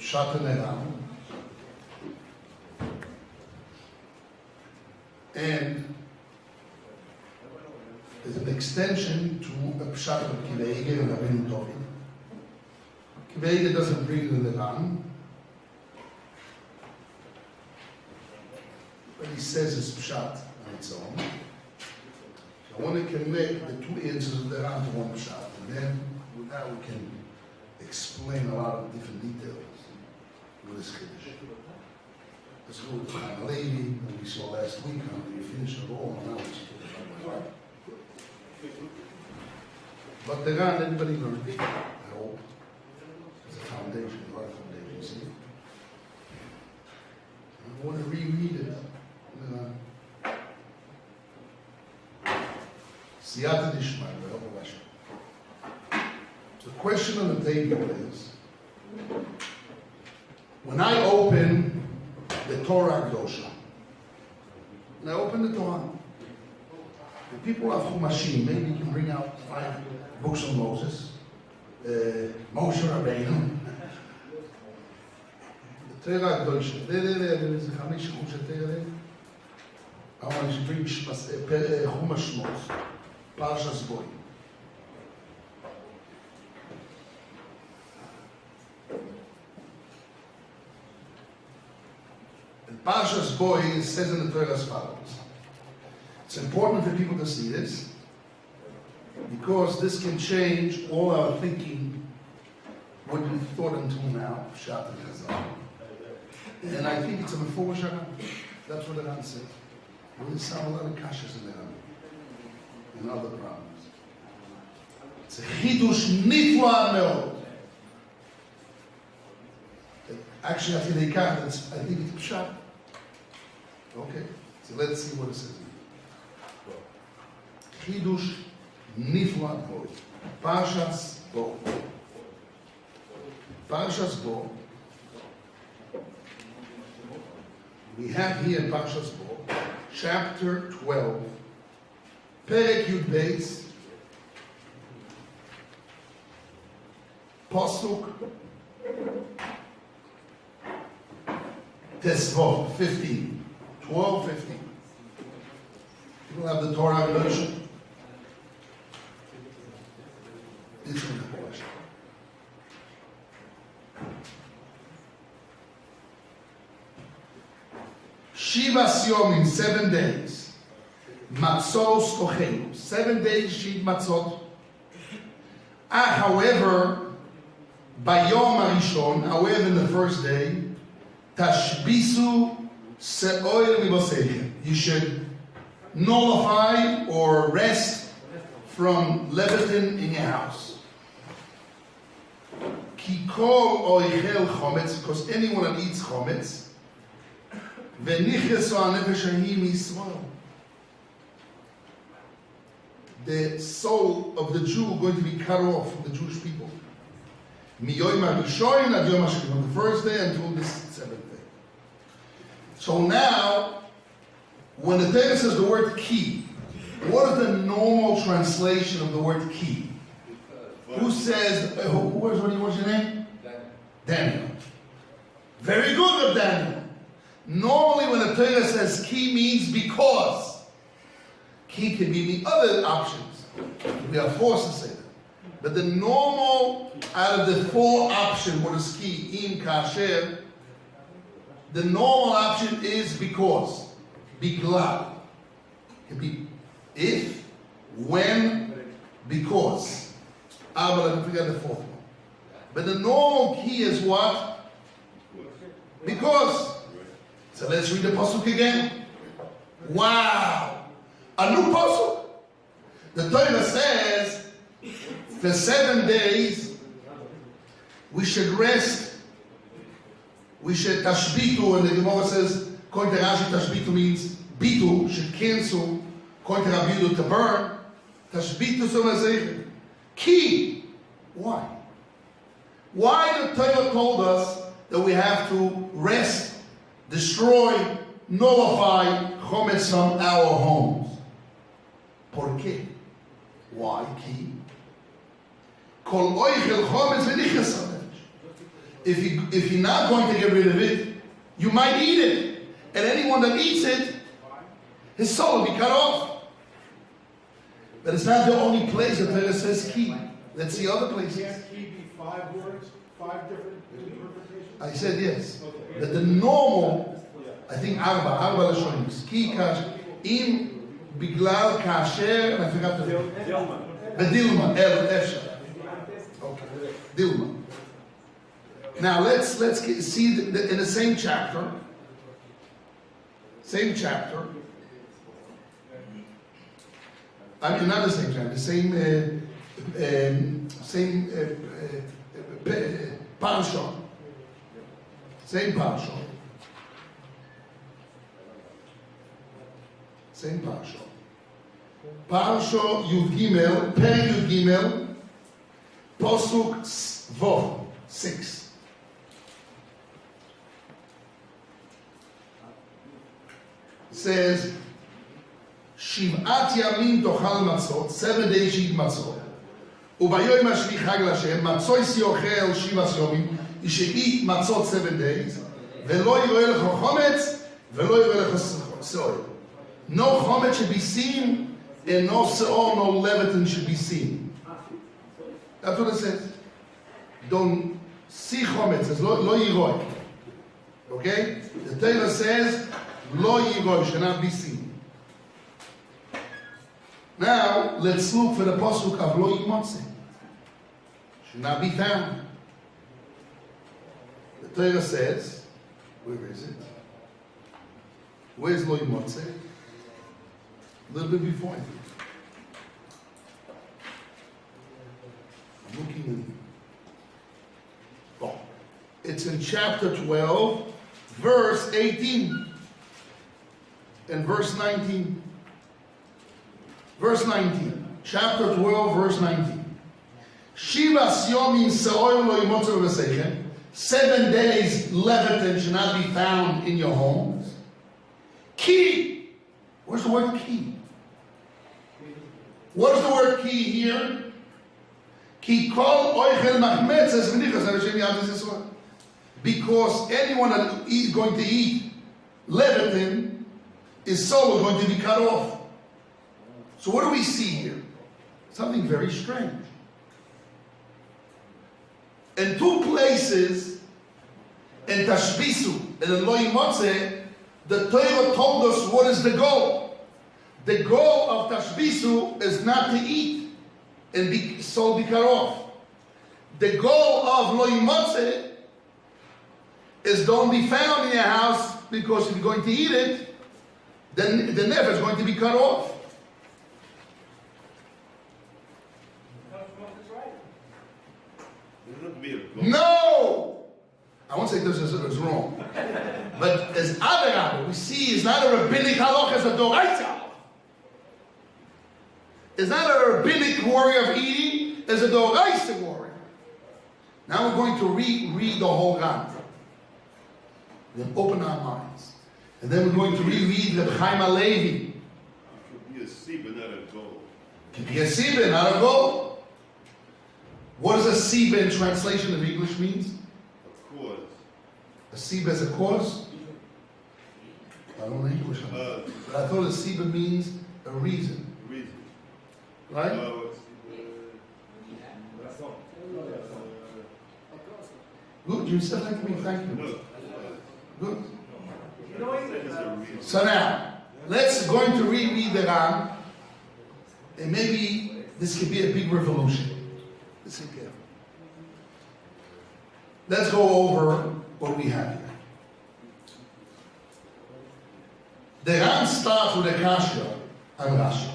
Pshat Ne'eram. And there's an extension to a Pshat of Kivege and Rabbeinu Tovim. Kivege doesn't bring the Ne'eram, but he says it's Pshat on its own. So I want to connect the two answers of the Ne'eram to one Pshat, and then with that we can explain a lot of different details with this Kiddush. Let's go with Chaim Levi, that we saw last week, how we finished it all, and now it's but the Ran, everybody learned, I hope. It's a foundation, a lot of foundation, see? I want to reread it. Siyata Dishmai, the question on the table is, when I open the Torah Kedosha, and I open the Torah, the people have Chumashim, maybe you can bring out 5 books of Moses, Moshe Rabbeinu, the Torah Kedosha, there is a Chamish Chumash Torah, I want to bring Chumash Shmos, Parshas Boy. Parshas Boy says in the Torah as follows. It's important for people to see this because this can change all our thinking, what we thought until now, Pshat and Chazal. And I think it's a Meforesh Haran. That's what the Haran says. There sound a lot of kashas in the Haran and other problems. It's a Chidush Nifla Meod. Actually, I think they can't. I think it's Pshat. Okay, so let's see what it says. Chidush Nifla Bo. Parshas Bo. Parshas Bo. We have here in Parshas Bo, chapter 12, Perek Yud Beis, Pasuk Tesvot 15. 12, 15. People have the Torah version. This is the question. Shivas Yomim, 7 days. Matzos Tochenu, 7 days sheet matzot. However, by Yom Harishon, however, in the first day, Tashbisu Se'oil Mibosechem. You should nullify or rest from levitin in your house. Ki kol oichel chometz, because anyone that eats chometz, v'niches ha'nefesh ha'hi mi'Yisrael. The soul of the Jew is going to be cut off from the Jewish people. Miyoyim ha'rishoyin ad yom ha'sheni, from the first day until this 7th day. So now, when the Torah says the word ki, what is the normal translation of the word ki? Who says, what's your name? Daniel. Very good of Daniel. Normally when the Torah says ki means because. Ki can be the other options. We are forced to say that. But the normal, out of the 4 options, what is ki, im, kasher, the normal option is because. Biglal. It can be if, when, because. But I forget the 4th one. But the normal key is what? Because. So let's read the pasuk again. Wow! A new pasuk. The Torah says, for 7 days, we should rest. We should tashbitu, and the Gemara says, according to Rashi, tashbitu means bitu, should cancel, according to Rabbi, to burn. Tashbitu somazechem. Ki. Why? Why the Torah told us that we have to rest, destroy, nullify chometz from our homes? Por qué? Why? Ki. Kol oichel chometz v'niches hanefesh. if you're not going to get rid of it, you might eat it. And anyone that eats it, his soul will be cut off. But it's not the only place that Torah says ki. Let's see other places. Can't ki be 5 words? 5 different interpretations? I said yes. Okay. But the normal, I think arba lashonis. Ki kash, im biglal kasher, and I forgot the Bedilma, efsha. Okay, Dilma. Now let's see in the same chapter. I mean, not the same chapter. The same parsha. Same parsha. Same parsha. Parsha Yud Gimel, Per Yud Gimel, Posuk Vov 6. Says, Shiv'at Yamim Tochal Matzot, 7 days you eat matzot. Ubayoyim Hashvi Chag Lashem, Matzois Yochel Shivas Yomim, you should eat matzot 7 days. Velo Yireh Lecha Chometz, Velo Yireh Lecha Seor. No chometz should be seen, and no seor, no levitin should be seen. That's what it says. Don't see chometz, it's lo yiroi. Okay? The Torah says, lo yiroi, should not be seen. Now, let's look for the pasuk of lo yimotze. Should not be found. The Torah says, where is it? Where's lo yimotze? A little bit before it. I'm looking in. Oh, it's in chapter 12, verse 18, and verse 19. Verse 19. Chapter 12, verse 19. Shivas yomim se'oil lo yimotze v'vesechem. 7 days levitin should not be found in your homes. Ki. Where's the word ki? What is the word ki here? Ki kol oichel machmetzes v'nichas Hashem yad Yisrael. Because anyone that is going to eat levitin, his soul is going to be cut off. So what do we see here? Something very strange. In 2 places, in Tashbisu and in Lo Yimotze, the Torah told us what is the goal. The goal of Tashbisu is not to eat and soul be cut off. The goal of Lo Yimotze is don't be found in your house, because if you're going to eat it, then the never is going to be cut off. No! I won't say this is wrong. But as other we see is not a rabbinic halach, it's a doraisa. It's not a rabbinic warrior of eating, it's a doraisa warrior. Now we're going to read the whole Ran. Then open our minds. And then we're going to reread Reb Chaim HaLevi. It could be a siba, not a goal. It could be a siba, not a goal. What does a siba in translation of English means? A cause. A siba is a cause? I don't know English. But I thought a siba means a reason. Reason. Right? Good, you said like me, thank you. Good. So now, let's going to reread the Ran, and maybe this could be a big revolution. Listen carefully. Let's go over what we have here. The Ran starts with a kasha on Rashi.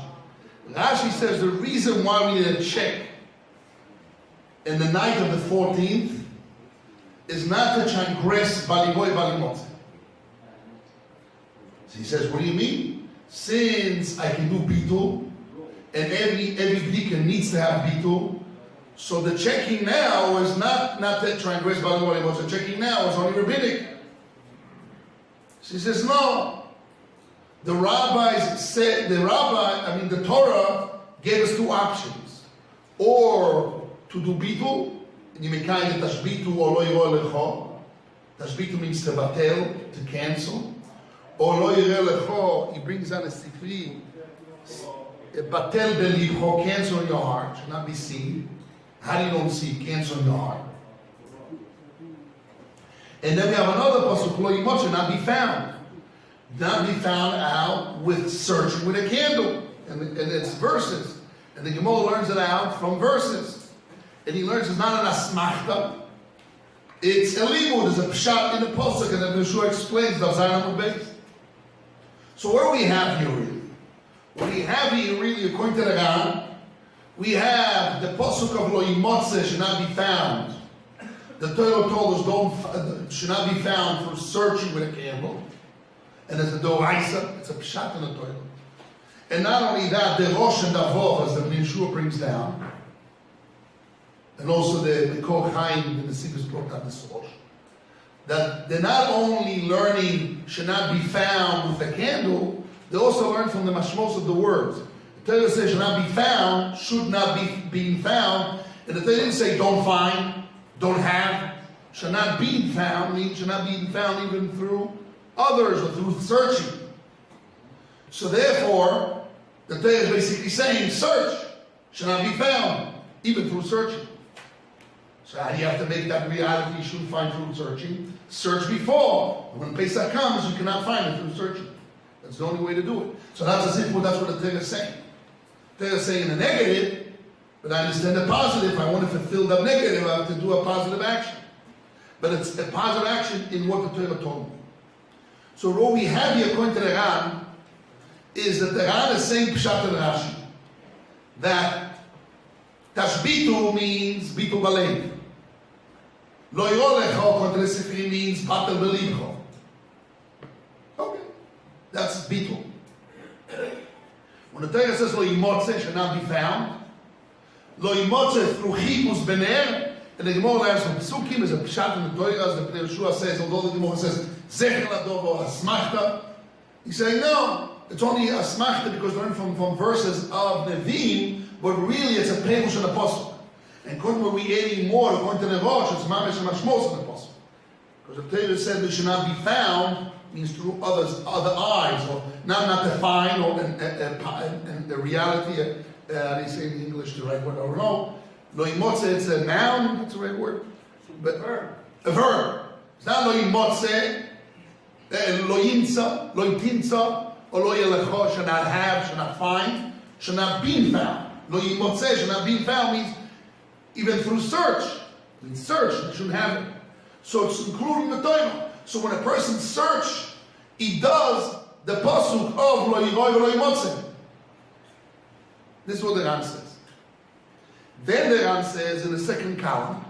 Rashi says the reason why we need a check in the night of the 14th is not to transgress Baliboy Balimotze. So he says, what do you mean? Since I can do bitul, and every bdika needs to have bitul, so the checking now is not to transgress Baliboy Balimotze. Checking now is only rabbinic. So he says, no. The rabbis said, the Torah gave us 2 options. Or to do bitul, and you make kind of tashbitu or lo yireh lecho. Tashbitu means to batel, to cancel. Or lo yireh lecho, he brings down a sifri, batel belibcho, cancel in your heart, should not be seen. How do you don't see? Cancel in your heart. And then we have another pasuk, lo yimotze, not be found. Not be found out with searching with a candle. And it's verses. And the Gemara learns it out from verses. And he learns it's not an asmachta. It's a limud, it's a pshat in the pasuk, and then Yeshua explains the Zayin base. So what do we have here really? What we have here really, according to the Ran, we have the pasuk of lo yimotze should not be found. The Torah told us should not be found for searching with a candle. And it's a doraisa, it's a pshat in the Torah. And not only that, the rosh and the vov, as the Yeshua brings down, and also the Kol Chaim, the Nesivis brought down this rosh, that they're not only learning should not be found with a candle, they also learn from the mashmos of the words. The Torah says should not be found, should not be being found, and the Torah didn't say don't find, don't have. Should not be found means should not be found even through others or through searching. So therefore, the Torah is basically saying search should not be found even through searching. So how do you have to make that reality? You shouldn't find through searching. Search before. And when Pesach comes, you cannot find it through searching. That's the only way to do it. So that's as if that's what the Torah is saying. The Torah is saying the negative, but I understand the positive. I want to fulfill the negative. I have to do a positive action. But it's a positive action in what the Torah told me. So what we have here, according to the Ran, is that the Ran is saying Pshat and Rashi, that Tashbitu means Bitu Balev. Lo Yolecho, according to the Sifri, means Batel Belibcho. Okay, that's Bitu. When the Torah says Lo Yimotze should not be found, Lo Yimotze through Chipus Bener, and the Gemara learns from Pesukim is a Pshat in the Torah, as the Yeshua says, although the Gemara says Zecher Ladov or Asmachta, he's saying no, it's only Asmachta because learned from verses of Nevi'im, but really it's a Perush and Apostle. And according to what we're adding more, according to the Rosh, it's Mamish and Mashmos and Apostle. Because the Torah said it should not be found, means through other eyes, or not to find, or and the reality, how do you say in English the right word? I don't know. Lo yimotze, it's a noun, that's the right word. But a verb. It's not lo yimotze, lo yimtza, lo yitinza, or lo yelecho, should not have, should not find, should not be found. Lo yimotze, should not be found means even through search. It means search, you shouldn't have it. So it's including the Torah. So when a person search, he does the pasuk of lo yiroi lo yimotze. This is what the Ran says. Then the Ran says in the second column,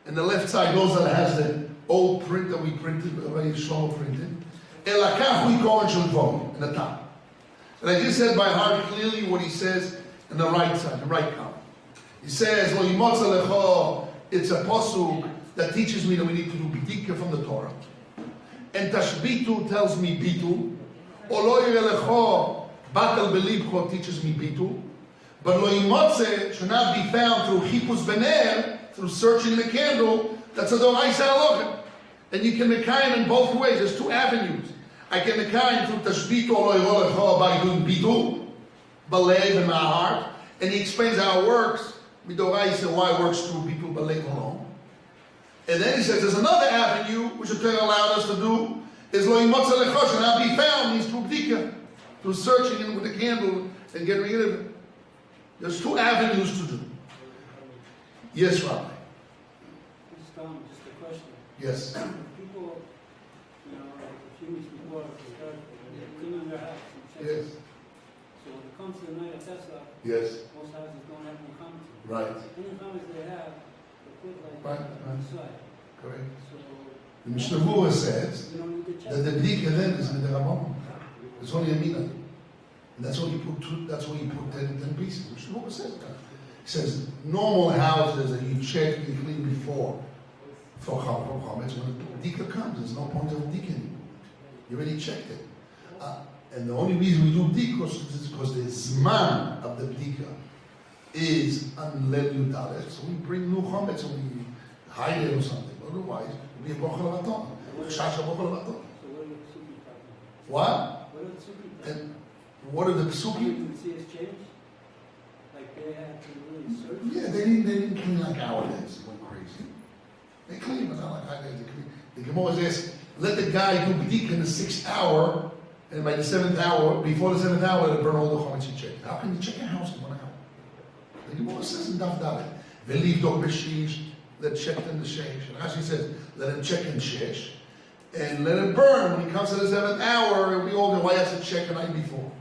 and the left side goes that has the old print that we printed, Rabbi Shlomo printed, Elakach we call in the top. And I just said by heart clearly what he says in the right side, the right column. He says, Lo yimotze lecho, it's a pasuk that teaches me that we need to do Bedikah from the Torah. And Tashbitu tells me Bitu. Or Lo yireh lecho, Batel belibcho teaches me Bitu. But Lo yimotze should not be found through Chipus Bener, through searching the candle. That's a doraisa halachah. And you can mekayim in both ways. There's two avenues. I can mekayim through Tashbitu or Lo yireh lecho by doing Bitu, balev in my heart. And he explains how it works. Midoraisa, why it works through Bitu balev alone. And then he says there's another avenue which the Torah allowed us to do, is Lo yimotze lecho should not be found, means through Bedikah, through searching it with a candle and getting rid of it. There's two avenues to do. Yes, Rabbi. Just a question. Yes. People, like a few weeks before they're cleaning their house. Yes. So when it comes to the night of Tesla, Yes. most houses don't have any comments. Right. Any comments they have, they put Right. on the side. Correct. So The Mishnah Berurah says you don't need to check. that the Bedikah then is in the Ramon. It's only a mina. And that's why he put 10 pieces. Mishnah Berurah says that. He says normal houses that you check and clean before for chametz. When the Bedikah comes, there's no point of Bedikah anymore. You already checked it. And the only reason we do Bedikah is because the Zman of the Bedikah is unlelutalef. So we bring new chametz and we hide it or something. Otherwise, it'll be a bochel avaton. Shasha bochel avaton. So what are the psukim talking about? What? What are the psukim talking about? And what are the psukim? You see it's changed? Like they had to really search? Yeah, they didn't clean like nowadays. It went crazy. They clean, but not like nowadays. They clean. The Gemara says, let the guy do Bedikah in the 6th hour, and by the 7th hour, before the 7th hour, they burn all the chametz he checked. How can you check a house in 1 hour? The Gemara says in Daf Dalet, Veliv dog beshish, let check in the shesh. And Rashi says, let him check in shesh, and let him burn. When he comes to the 7th hour, we all go, why has to check the night before?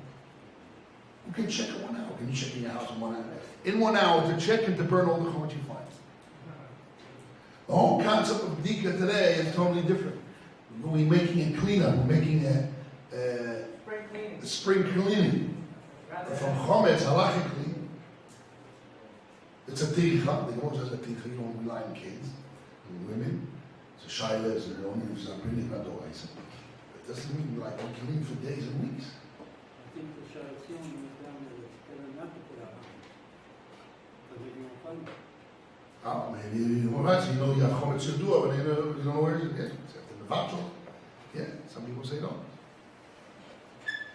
You can check in 1 hour. Can you check in your house in 1 hour? In 1 hour to check and to burn all the chametz you find. The whole concept of Bedikah today is totally different. We're making a cleanup. We're making a spring cleaning. From Chometz, halachically, it's a tiricha. The Gemara says a tiricha. You don't rely on kids and women. It's a shaila. It's only if it's not bringing a door. It doesn't mean like we clean for days and weeks. I think the Tziyon was down there, it's better not to put out. Because they don't find it. Oh, maybe you know what? You know you have chometz to do, but you don't know where it is. Yeah, it's after the vachol. Yeah, some people say no.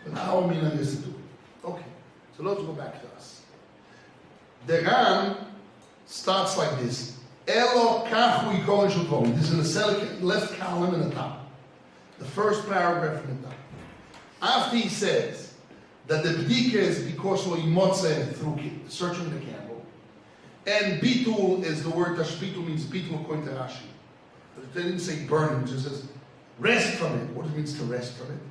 But our minhag is to do it. Okay, so let's go back to us. The Ran starts like this. Elo kachu yikorin shulchan. This is in the left column in the top. The first paragraph in the top. After he says that the Bedikah is because lo yimotze through searching the candle. And bitul is the word tashbitu means bitul according to Rashi. But it didn't say burning, it just says rest from it. What it means to rest from it?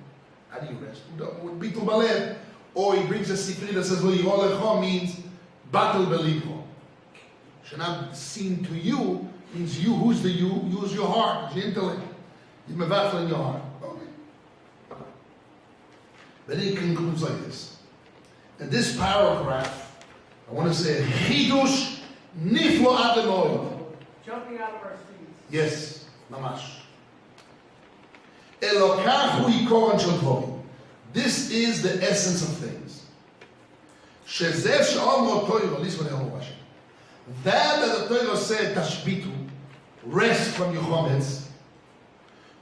How do you rest? With bitul balev. Or he brings a sifri that says lo yivolecha means batul belibcho. Shanam seen to you means you. Who's the you? Use your heart, your intellect. You're mevatel in your heart. Okay. Then he concludes like this. In this paragraph, I want to say chidush niflo adenoy. Jumping out of our seats. Yes, mamash. Elokachu yikoran shel dvorim. This is the essence of things. Shezeh she'omro Torah, listen what the Rashi. That the Torah said tashbitu, rest from your chometz.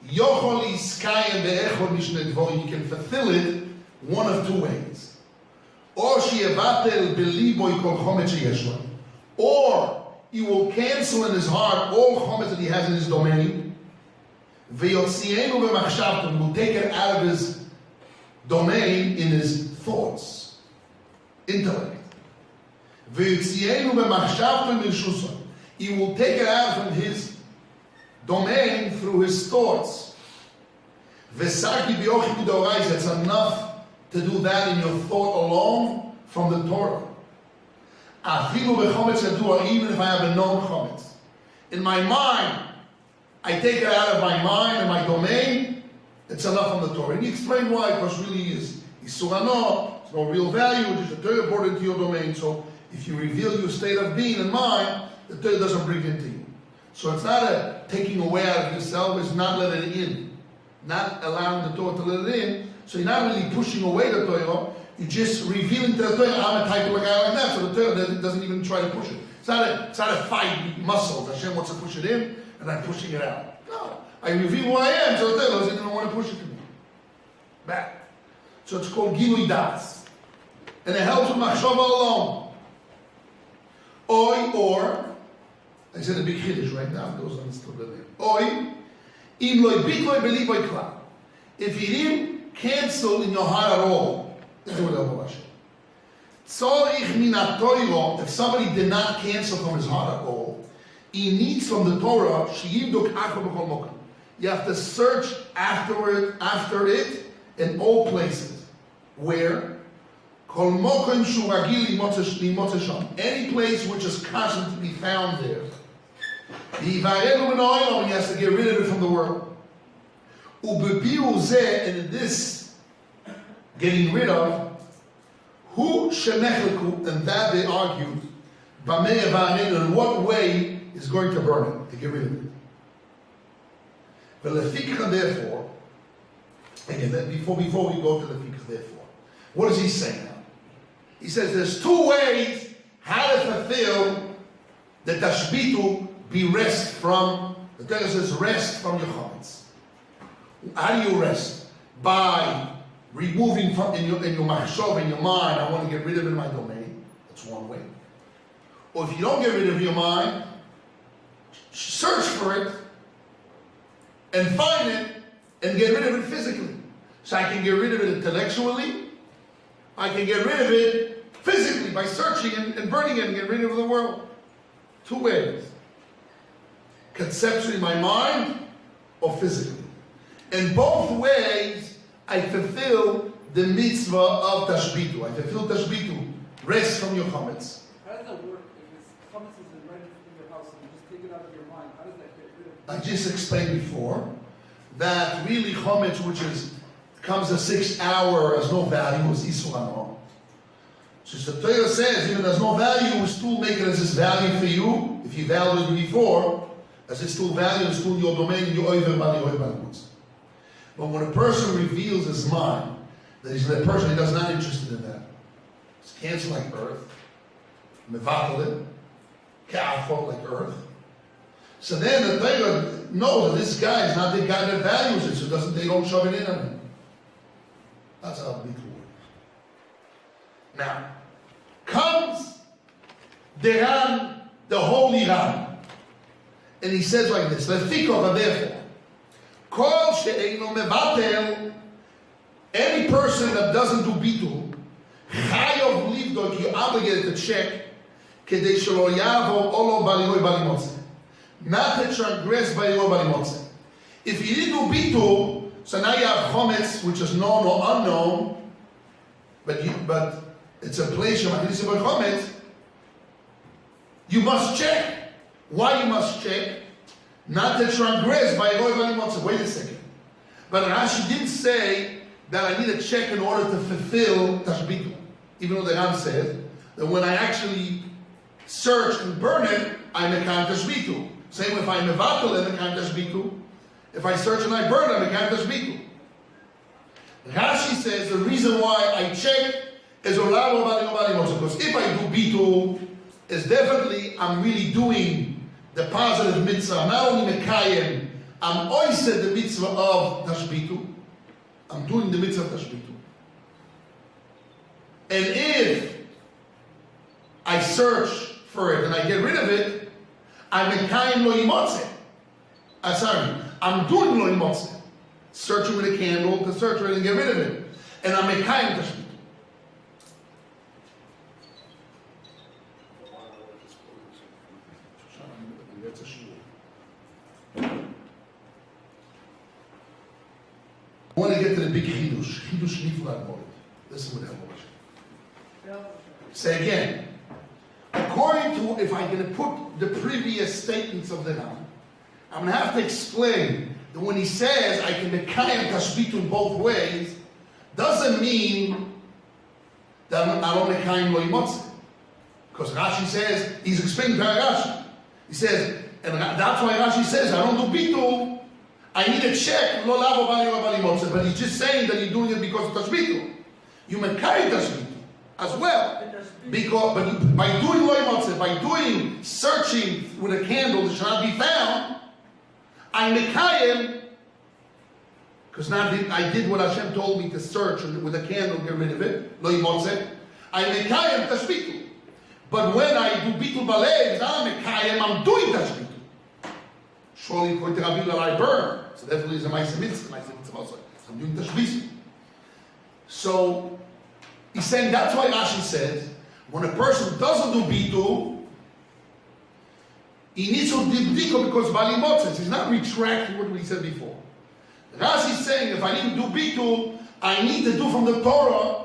Yochol iskayem be'echod mishnei dvorim. You can fulfill it one of two ways. Or sheyevatel belibo yikol chometz sheyesh lo. Or he will cancel in his heart all chometz that he has in his domain. Ve'yotzienu b'machshavto. He will take it out of his domain in his thoughts, intellect. Ve'yotzienu b'machshavto mirshusa. He will take it out from his domain through his thoughts. V'sarki b'yochi b'doraisa. It's enough to do that in your thought alone from the Torah. Afilu b'chometz yadua, even if I have a known chometz. In my mind, I take it out of my mind and my domain, it's enough from the Torah. And he explained why, because really is surano, it's no real value, just a Torah brought into your domain. So if you reveal your state of being and mind, the Torah doesn't bring it into you. So it's not a taking away out of yourself, it's not letting it in. Not allowing the Torah to let it in. So you're not really pushing away the Torah, you're just revealing to the Torah, I'm a type of a guy like that, so the Torah doesn't even try to push it. It's not a fight muscle. Hashem wants to push it in, and I'm pushing it out. No. I reveal who I am, so the Torah doesn't want to push it to me. Back. So it's called Gilui Das. And it helps with Machshava alone. Or, I said a big Kiddush right now, those are still there. Oy, im loy bitloy beliboy kla. If you didn't cancel in your heart at all, this is what I'm going to say. If somebody did not cancel from his heart at all, he needs from the Torah, you have to search after it in all places. Where? Any place which is constant to be found there. He has to get rid of it from the world. And in this getting rid of, who shemechleku, and that they argued, in what way is going to burn it, to get rid of it. But therefore, again, before we go to the fikach, therefore, what does he say now? He says there's two ways how to fulfill the tashbitu be rest from, the Torah says rest from your chametz. How do you rest? By removing from in your machshov, in your mind, I want to get rid of it in my domain. That's one way. Or if you don't get rid of your mind, search for it and find it and get rid of it physically. So I can get rid of it intellectually, I can get rid of it physically by searching and burning it and get rid of the world. Two ways. Conceptually in my mind or physically. In both ways, I fulfill the mitzvah of tashbitu. I fulfill tashbitu. Rest from your chametz. How does that work if this chametz is right in your house and you just take it out of your mind? How does that get rid of it? I just explained before that really chametz, which comes a 6 hour, has no value, is isur hano. So the Torah says, even there's no value, we still make it as its value for you, if you valued it before, as it's still value, it's still in your domain, you over bali balimutz. But when a person reveals his mind, that he's a person, he does not interested in that. It's cancer like earth, mevatel it, ka'afot like earth. So then the Torah knows that this guy is not the guy that values it, so they don't shove it in on him. That's how big works. Now, comes the Ram, the holy Ram, and he says like this: Lefikov, therefore, kol she'eino mevatel, any person that doesn't do bitul, chayav livdok, you're obligated to check, kedei shelo yavo olo baliroi balimotze, not to transgress baliroi balimotze. If you didn't do bitul, so now you have chometz, which is known or unknown, but it's a place of chometz. You must check. Why you must check? Not to transgress by Roy Balimotze. Wait a second. But Rashi didn't say that I need a check in order to fulfill tashbitu. Even though the Ram said that when I actually search and burn it, I mekayem tashbitu. Same if I mevatel and mekayem tashbitu. If I search and I burn, I mekayem tashbitu. Rashi says the reason why I check is because if I do bitul, it's definitely I'm really doing the positive mitzvah. I'm not only mekayem, I'm oised the mitzvah of tashbitu. I'm doing the mitzvah of tashbitu. And if I search for it and I get rid of it, I'm mekayem lo yimotze. I'm doing lo yimotze. Searching with a candle to search for it and get rid of it. And I'm mekayem tashbitu. That's a shiur. I want to get to the big chidush. Chidush niflad moed. Listen what that was. Say again. According to, if I'm going to put the previous statements of the Ram, I'm going to have to explain that when he says I can mekayem tashbitu in both ways, doesn't mean that I don't mekayem lo yimotze. Because Rashi says, he's explaining Rashi. He says, and that's why Rashi says, I don't do bitul, I need a check, lo lavo bali wa bali motze. But he's just saying that you're doing it because of tashbitu. You mekayem tashbitu as well. Because, but by doing lo motze, by doing searching with a candle that shall not be found, I mekayem, because now I did what Hashem told me to search with a candle, get rid of it, lo motze. I mekayem tashbitu. But when I do bitul balev, I'm doing tashbitu. Surely, according to Rabbi, I burn. So definitely, it's a ma'aseh mitzvah. Also, I'm doing tashbitu. So he's saying that's why Rashi says when a person doesn't do bitul, he needs to do bdiko because bali motzes. He's not retracting what we said before. Rashi is saying if I need to do bitul, I need to do from the Torah.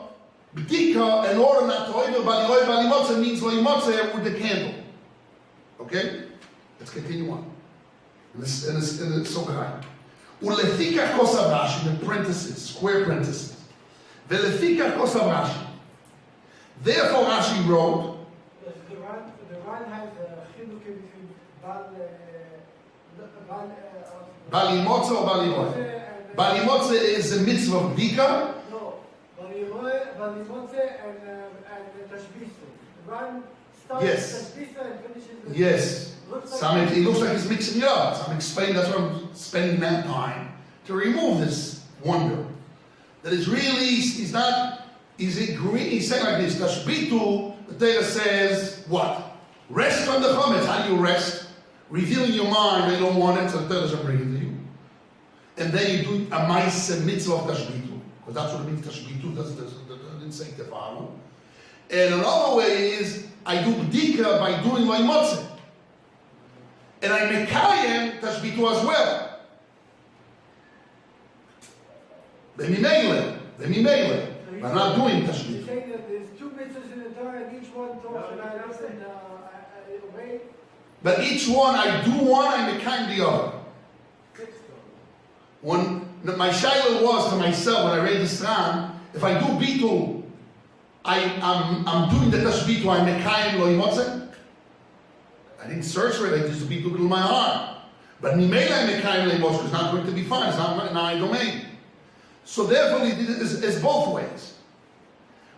Bedikah, in order not to oiver bali motze means lo yimotze with the candle. Okay? Let's continue on. In the Sugia. Ulefikach kosav Rashi, in parentheses, square parentheses. Velefikach kosav Rashi. Therefore Rashi wrote, the Ran has a chiluk between bali motze or bali roy. Bali motze is a mitzvah of Bedikah. Balimotze and tashbitu. Ran starts Yes. with Tashbita and finishes with Yes. Looks like It looks like he's mixing it up. So I'm explaining, that's why I'm spending that time to remove this wonder. That is really, he's saying like this, Tashbitu, the Torah says, what? Rest on the chometz. How do you rest? Revealing your mind, they don't want it, so the Torah doesn't bring it to you. And then you do a ma'aseh mitzvah of Tashbitu, because that's what it means, Tashbitu, didn't say Tefaru. And another way is, I do Bedikah by doing my Botzer. And I mekayem Tashbitu as well. B'mimele. I'm not doing You're Tashbitu. saying that there's two mitzvahs in the Torah and each one talks about us and obey. But each one, I do one, I mekayem the other. When my shaila was to myself when I read this Ran, if I do bitul, I'm doing the tashbitu, I'm mekayem lo imotze. I didn't search for it, I just bitul in my heart. But nimela I'm mekayem lo imotze, it's not going to be fine, it's not my domain. So therefore it's both ways.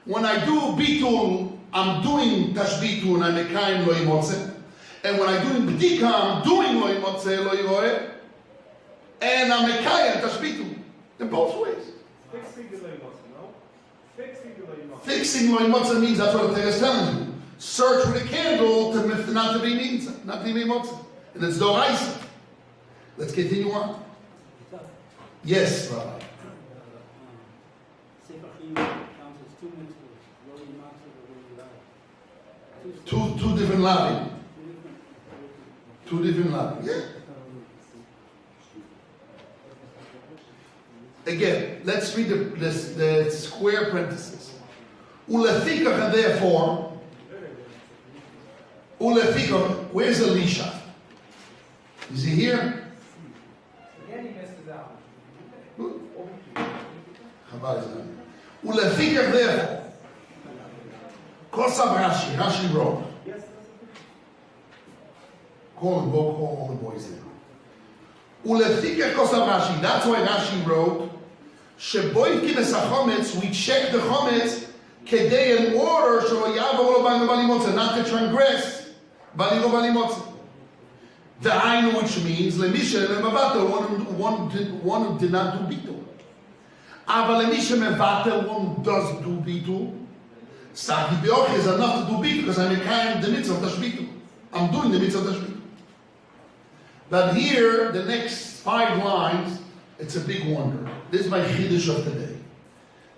When I do bitul, I'm doing tashbitu and I'm mekayem lo imotze. And when I'm doing bedikah, I'm doing lo imotze lo yiroeh. And I'm mekayem tashbitu. In both ways. Fixing the loimotza, no? Fixing the loimotza. Fixing lo imotze means that's what the Torah is telling you. Search with a candle to not to be mitza, not to be motza. And it's doraisa. Let's continue on. Yes, Rabbi. Sefer Chiyuv counts as two mitzvahs. Lo yimatzah, lo yilav. Two different lavim. Two different lavim. Yeah. Again, let's read the square parenthesis. Ulefikach, and therefore, ulefikach, where's Elisha? Is he here? Again, he messes out. Ulefikach, therefore, Kosav Rashi wrote. Go call all the boys in. Ulefikach Kosav Rashi, that's why Rashi wrote, Sheboikin es hachometz, we check the chometz, kedei in order, shelo yavor lo bali motze, not to transgress, bali lo bali motze. The Ainu, which means, lemisha lemavatel, one who did not do bitul. Aval lemisha mevatel, one who does do bitul. Sagi beoch is enough to do bitul, because I'm mekayem the mitzvah of tashbitul. I'm doing the mitzvah of tashbitul. But here, the next 5 lines, it's a big wonder. This is my chiddush of today.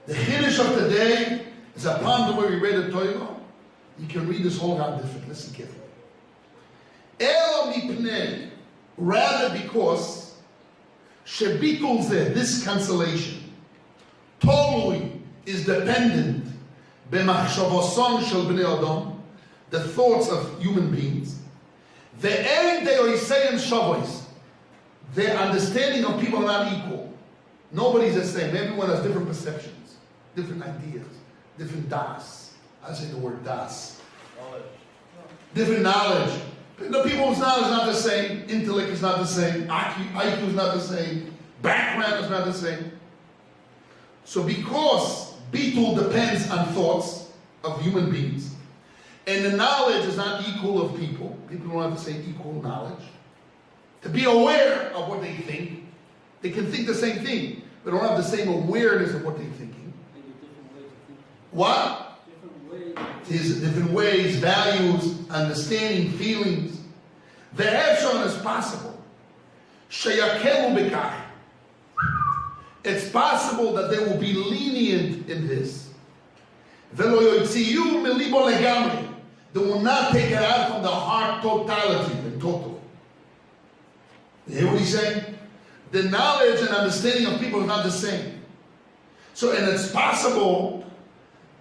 The chiddush of today is upon the way we read the Torah. You can read this whole lot different. Listen carefully. Elo mipnei, rather because shebitul zeh, this cancellation, totally is dependent b'machshavoson shel bnei adam, the thoughts of human beings. Their understanding of people are not equal. Nobody's the same. Everyone has different perceptions, different ideas, different das. I say the word das. Knowledge. Different knowledge. The people's knowledge is not the same. Intellect is not the same. IQ is not the same. Background is not the same. So because bitul depends on thoughts of human beings, and the knowledge is not equal of people. People don't have the same equal knowledge. To be aware of what they think, they can think the same thing, but don't have the same awareness of what they're thinking. Maybe different ways of thinking. What? Different ways. There's different ways, values, understanding, feelings. The Efshon is possible. Sheyakelu Bedikah. It's possible that they will be lenient in this. Velo yotziyu melibo legamri. They will not take it out from the heart totality, the total. You hear what he's saying? The knowledge and understanding of people is not the same. So, and it's possible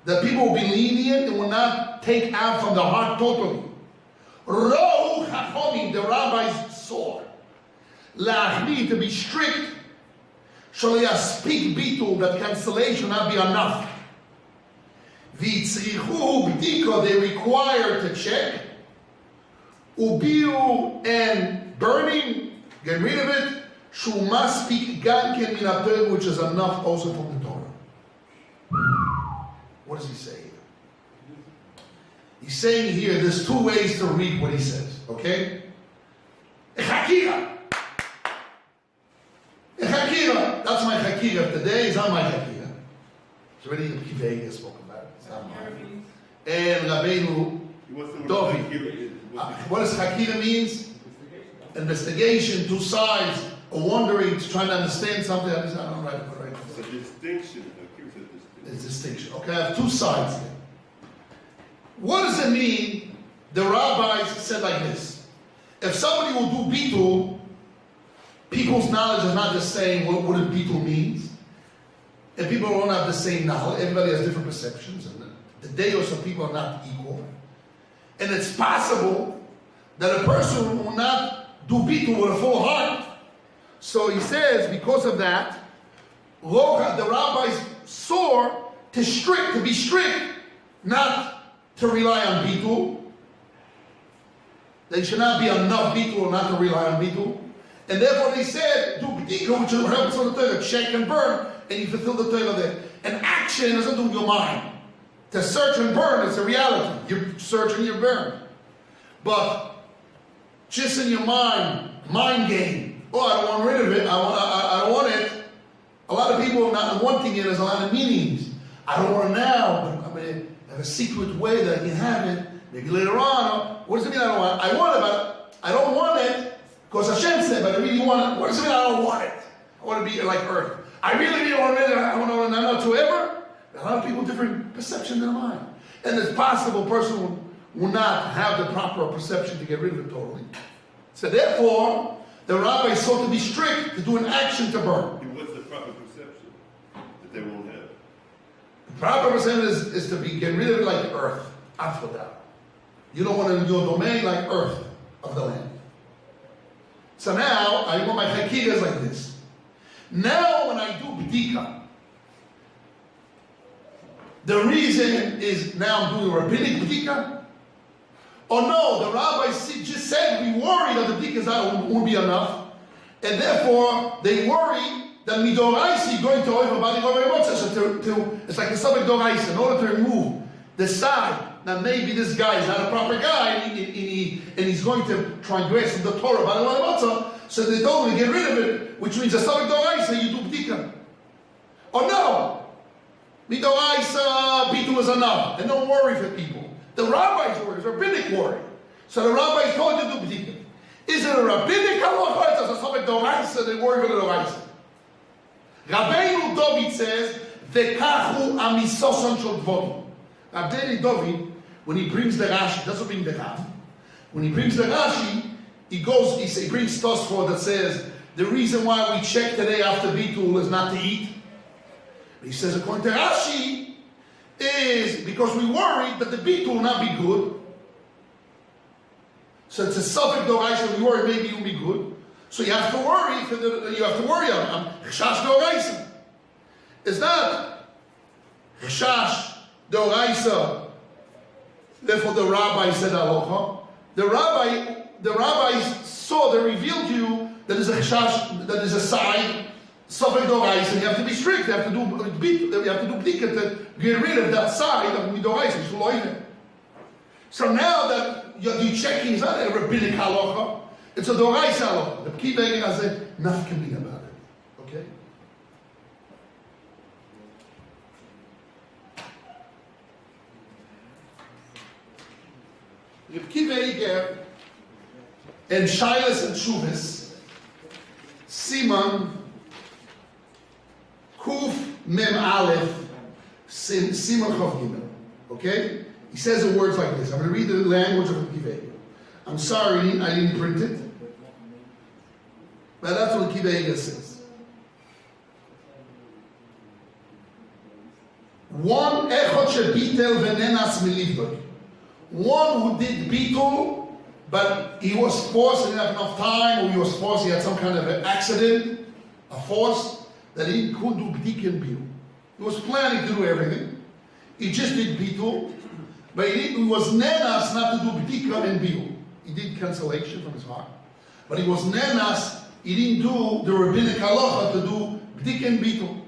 that people will be lenient and will not take out from the heart totally. Rohu Chachomim, the rabbis saw. La'achmi, to be strict. Shaliyah speak bitul, that cancellation not be enough. V'tzrichu b'dika, they require to check. Ubiu, and burning, get rid of it. Shu must speak ganken min haTorah, which is enough also from the Torah. What does he say here? He's saying here, there's two ways to read what he says, okay? Chakira. That's my chakira today. It's not my chakira. It's already the Kivei spoke about it. It's not mine. And Rabbeinu Dovi. What does chakira means? Investigation, two sides, or wondering, trying to understand something. I don't write it right. It's a distinction. It's a distinction. Okay, I have two sides here. What does it mean? The rabbis said like this: if somebody will do bitul, people's knowledge is not the same what a bitul means, and people don't have the same knowledge. Everybody has different perceptions, and the deos of people are not equal. And it's possible that a person will not do bitul with a full heart. So he says, because of that, the rabbis saw to be strict, not to rely on bitul. There should not be enough bitul not to rely on bitul. And therefore they said, do bedikah, which is helps on the Torah, check and burn, and you fulfill the Torah there. And action doesn't do your mind. To search and burn is a reality. You search and you burn. But just in your mind game. Oh, I don't want rid of it. I don't want it. A lot of people not wanting it has a lot of meanings. I don't want it now, but I mean, have a secret way that I can have it. Maybe later on. What does it mean I don't want it? I want it, but I don't want it because Hashem said, but I really want it. What does it mean I don't want it? I want to be like earth. I really want it. I want to know to ever. A lot of people different perception than mine. And it's possible a person will not have the proper perception to get rid of it totally. So therefore, the rabbi sought to be strict to do an action to burn. What's the proper perception that they won't have? The proper perception is to get rid of it like earth. After that. You don't want it in your domain like earth of the land. So now, I want my chakiras like this. Now when I do bedikah, the reason is now I'm doing rabbinic bedikah? Or no, the rabbis just said we worry that the bedikah won't be enough, and therefore they worry that midoraisi going to over body over Botzer. So it's like a subject doraisi in order to remove the side. Now maybe this guy is not a proper guy, and he's going to transgress the Torah by the Botzer. So they told him to get rid of it, which means a subject doraisa you do bedikah. Or no, midoraisa bitul is enough, and don't worry for people. The rabbis worry, it's a rabbinic worry. So the rabbis told you to do bedikah. Is it a rabbinic halacha? It's a subject doraisa. They worry for the doraisa. Rabbeinu David says, "Vekachu amisoson shel dvorim." Rabbeinu David, when he brings the Rashi, doesn't bring the Rav. When he brings the Rashi, he brings Tosfot that says the reason why we check today after bitul is not to eat. He says according to Rashi is because we worried that the bitul will not be good. So it's a subject doraisa. We worry maybe it will be good. So you have to worry. On chashash doraisa. It's not chashash doraisa. Therefore, the rabbi said halacha. The rabbis saw, they revealed to you that is a chashash, that is a side, subject doraisa, and you have to be strict. You have to do bedikah to get rid of that side of midoraisa. So now that you're checking, it's not a rabbinic halacha, it's a doraisa halacha. The key begging has a nafkamina about it. Okay? Reb Kiva Eiger and Shilas and Shuvas, Siman, Kuf Mem Aleph, Siman Chav Gimel. Okay? He says the words like this. I'm going to read the language of Reb Kiva Eiger. I'm sorry I didn't print it, but that's what Reb Kiva Eiger says. One echot shebitel v'nenas milivdok. One who did bitul, but he was forced, he didn't have enough time, or he was forced, he had some kind of an accident, a force, that he couldn't do bedikah and bitul. He was planning to do everything. He just did bitul, but he was nenas not to do bedikah and bitul. He did cancellation from his heart. But he was nenas, he didn't do the rabbinic halacha to do bedikah and bitul.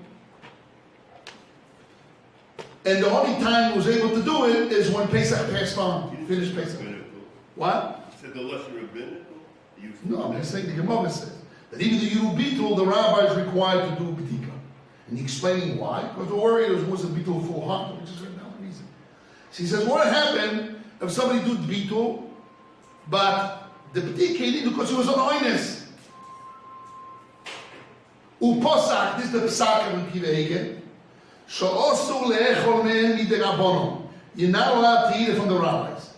And the only time he was able to do it is when Pesach passed on, finished Pesach. What? Said the lesser rabbinical? No, I'm just saying the Gemara says that even the Yiru Bitul, the rabbi is required to do Bedikah. And he's explaining why. Because the warriors wasn't Bitul full heart, which is right now the reason. So he says, what happened if somebody did Bitul, but the Bedikah he did because he was on Oines? Uposach, this is the Pesachim of Kivegen. She'osu le'echol me'en mid'Rabbanon. You're not allowed to eat it from the rabbis.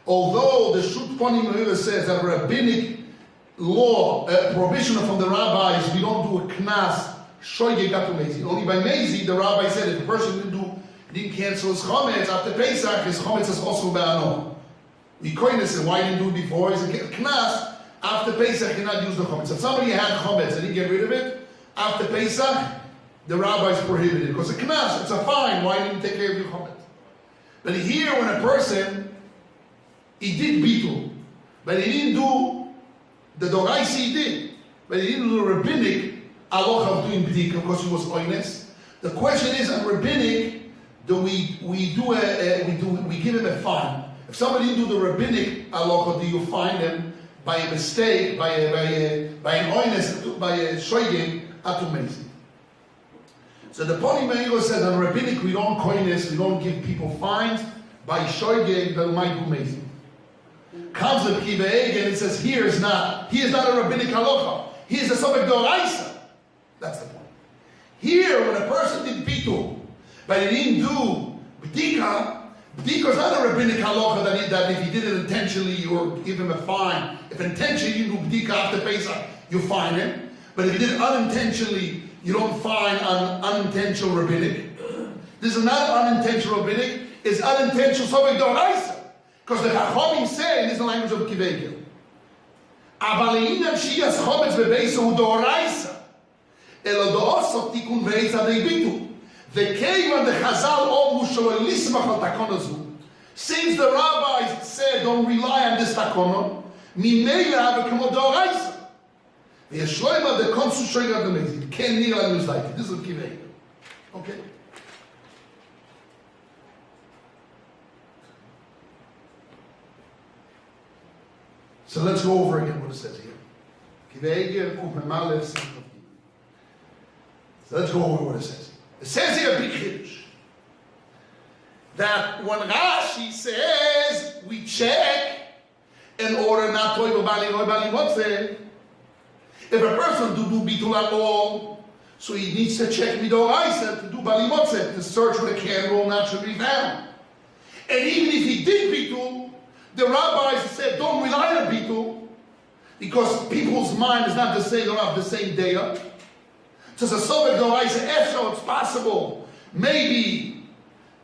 Although the Shut Ponim says that rabbinic law, prohibition from the rabbis, we don't do a knas, shoyge gatu mezi. Only by mezi, the rabbi said if a person didn't cancel his chometz after Pesach, his chometz is also ba'ano. We coined this, and why didn't do it before? He said, knas, after Pesach, you cannot use the chometz. If somebody had chometz and he get rid of it, after Pesach, the rabbis prohibited it. Because a knas, it's a fine, why didn't you take care of your chometz? But here, when a person, he did bitul, but he didn't do the doraisi he did, but he didn't do the rabbinic aloch of doing b'dika because he was oines. The question is, on rabbinic, do we give him a fine? If somebody didn't do the rabbinic aloch, do you fine them by a mistake, by an oines, by a shoygim atumezi? So the Poni Meir says on rabbinic we don't coines, we don't give people fines by shoygim that might do amazing. Comes the Kiva and it says he is not a rabbinic halacha. He is a sobek doraisa. That's the point. Here, when a person did bitul, but he didn't do b'dika is not a rabbinic halacha that if he did it intentionally, you give him a fine. If intentionally you do b'dika after Pesach, you fine him. But if you did it unintentionally, you don't fine on unintentional rabbinic. This is not unintentional rabbinic, it's unintentional sobek doraisa. Because the Chachamim say, and this is the language of Kivegel, Avaleinam Shiyas Chometz Bebeisa Udoraisa, Elo Doosot Tikun Veisa Deibitu. The Keivan the Chazal Omu Shelo Lismach Al Takonazu. Since the rabbis said, don't rely on this takonon, Mimei Lehave Kemo Doraisa. The Yeshloima the Konsu Shoyga Demezi. Ken Nira Nuzlaiti. This is Kivegel. Okay. So let's go over again what it says here. So let's go over what it says. It says here a big chiddush that when Rashi says we check in order not to Botzer, if a person do bitul at all, so he needs to check midoraisa to do bali Botzer, to search for the candle not should be found. And even if he did bitul, the rabbis said, don't rely on bitul, because people's mind is not the same, don't have the same data. So it's a sobek doraisa, so it's possible, maybe,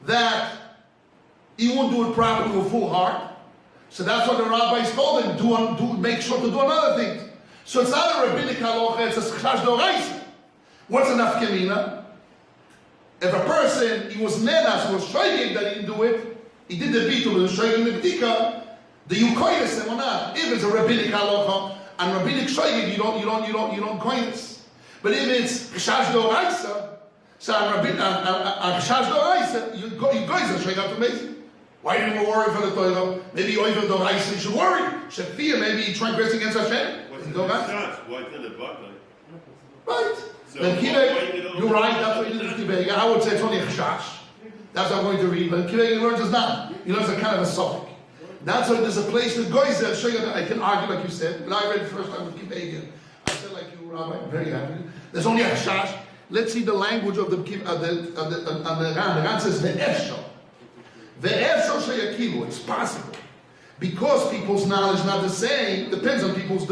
that he won't do it properly with full heart. So that's what the rabbis told him, make sure to do another thing. So it's not a rabbinic halacha, it's a chash doraisa. What's an nafkamina? If a person, he was menas, he was shoygim that he didn't do it, he did the bitul, he was shoygim the b'dika, the yukoyes and not. If it's a rabbinic halacha and rabbinic shoygim, you don't koyes. But if it's chash doraisa, so on chash doraisa, you guys are shoygim to amazing. Why do you worry for the Torah? Maybe over doraisa you should worry. Should fear. Maybe you transgress against Hashem. What's the chash? Why did it bug? Right. So Then you're right. That's what you did in Kiveg. I would say it's only a chash. That's what I'm going to read. But Kiveg learns is not. He learns a kind of a suffix. That's why there's a place that goes there. Show you that I can argue like you said. When I read it the first time with Kiveg, I said like you, Rabbi. I'm very happy. There's only a chash. Let's see the language of the Ran. The Ran says ve'efshal. Ve'efshal sheyakilu. It's possible because people's knowledge is not the same. Depends on people's.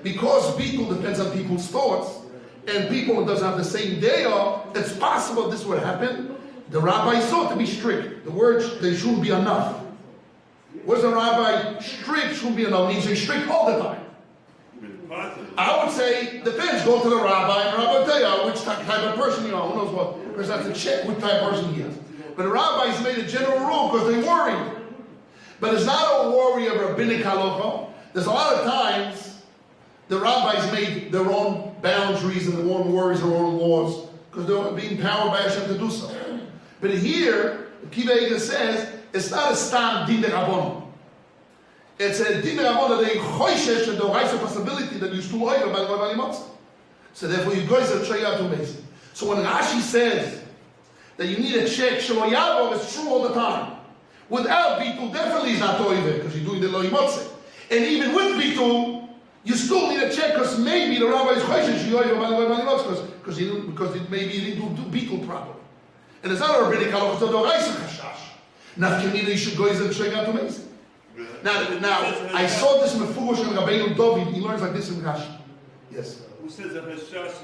Because people depends on people's thoughts, and people doesn't have the same data. It's possible this would happen. The rabbis sought to be strict. The words they shouldn't be enough. What's the rabbi strict? Shouldn't be enough. Means he's strict all the time. I would say depends. Go to the rabbi, and the rabbi will tell you which type of person you are. Who knows what? Because has to check which type of person he is. But the rabbis made a general rule because they worried. But it's not a worry of rabbinic halacha. There's a lot of times the rabbis made their own boundaries and their own worries, their own laws, because they were being empowered by Hashem to do so. But here, Kiva Eger says, it's not a stam din de rabon. It's a din de rabon that they choishesh and the rise of possibility that you still over by the Botzer. So therefore, you guys are trying out to make. So when Rashi says that you need a check, Shelo Yavo, it's true all the time. Without Bitul, definitely is not Toive, because you're doing the Lo Yimotze. And even with Bitul, you still need a check, because maybe the rabbi is choishesh because maybe you didn't do Bitul properly. And it's not a rabbinic halacha, it's not a raisa chashash. Nafkamina, you should go and trying out to make. Now, I saw this mefurosh in Rabbeinu David. He learns like this in Rashi. Yes. Who says that Hashash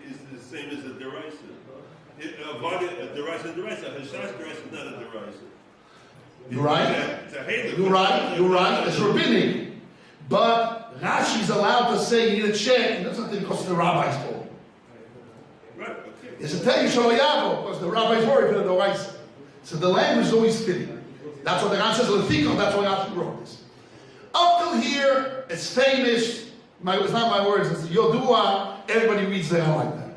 is the same as a derisa? A derisa, Hashash derisa is not a derisa. You're right. You're right. It's rabbinic. But Rashi is allowed to say you need a check, and that's not because the rabbis told him. Right, okay. It's a tell you Shelo Yavo, because the rabbis worry for the Doraisa. So the language is always fitting. That's what the Ran says, Lefikon, that's why Rashi wrote this. Up till here, it's famous. It's not my words, it's Yodua, everybody reads there like that.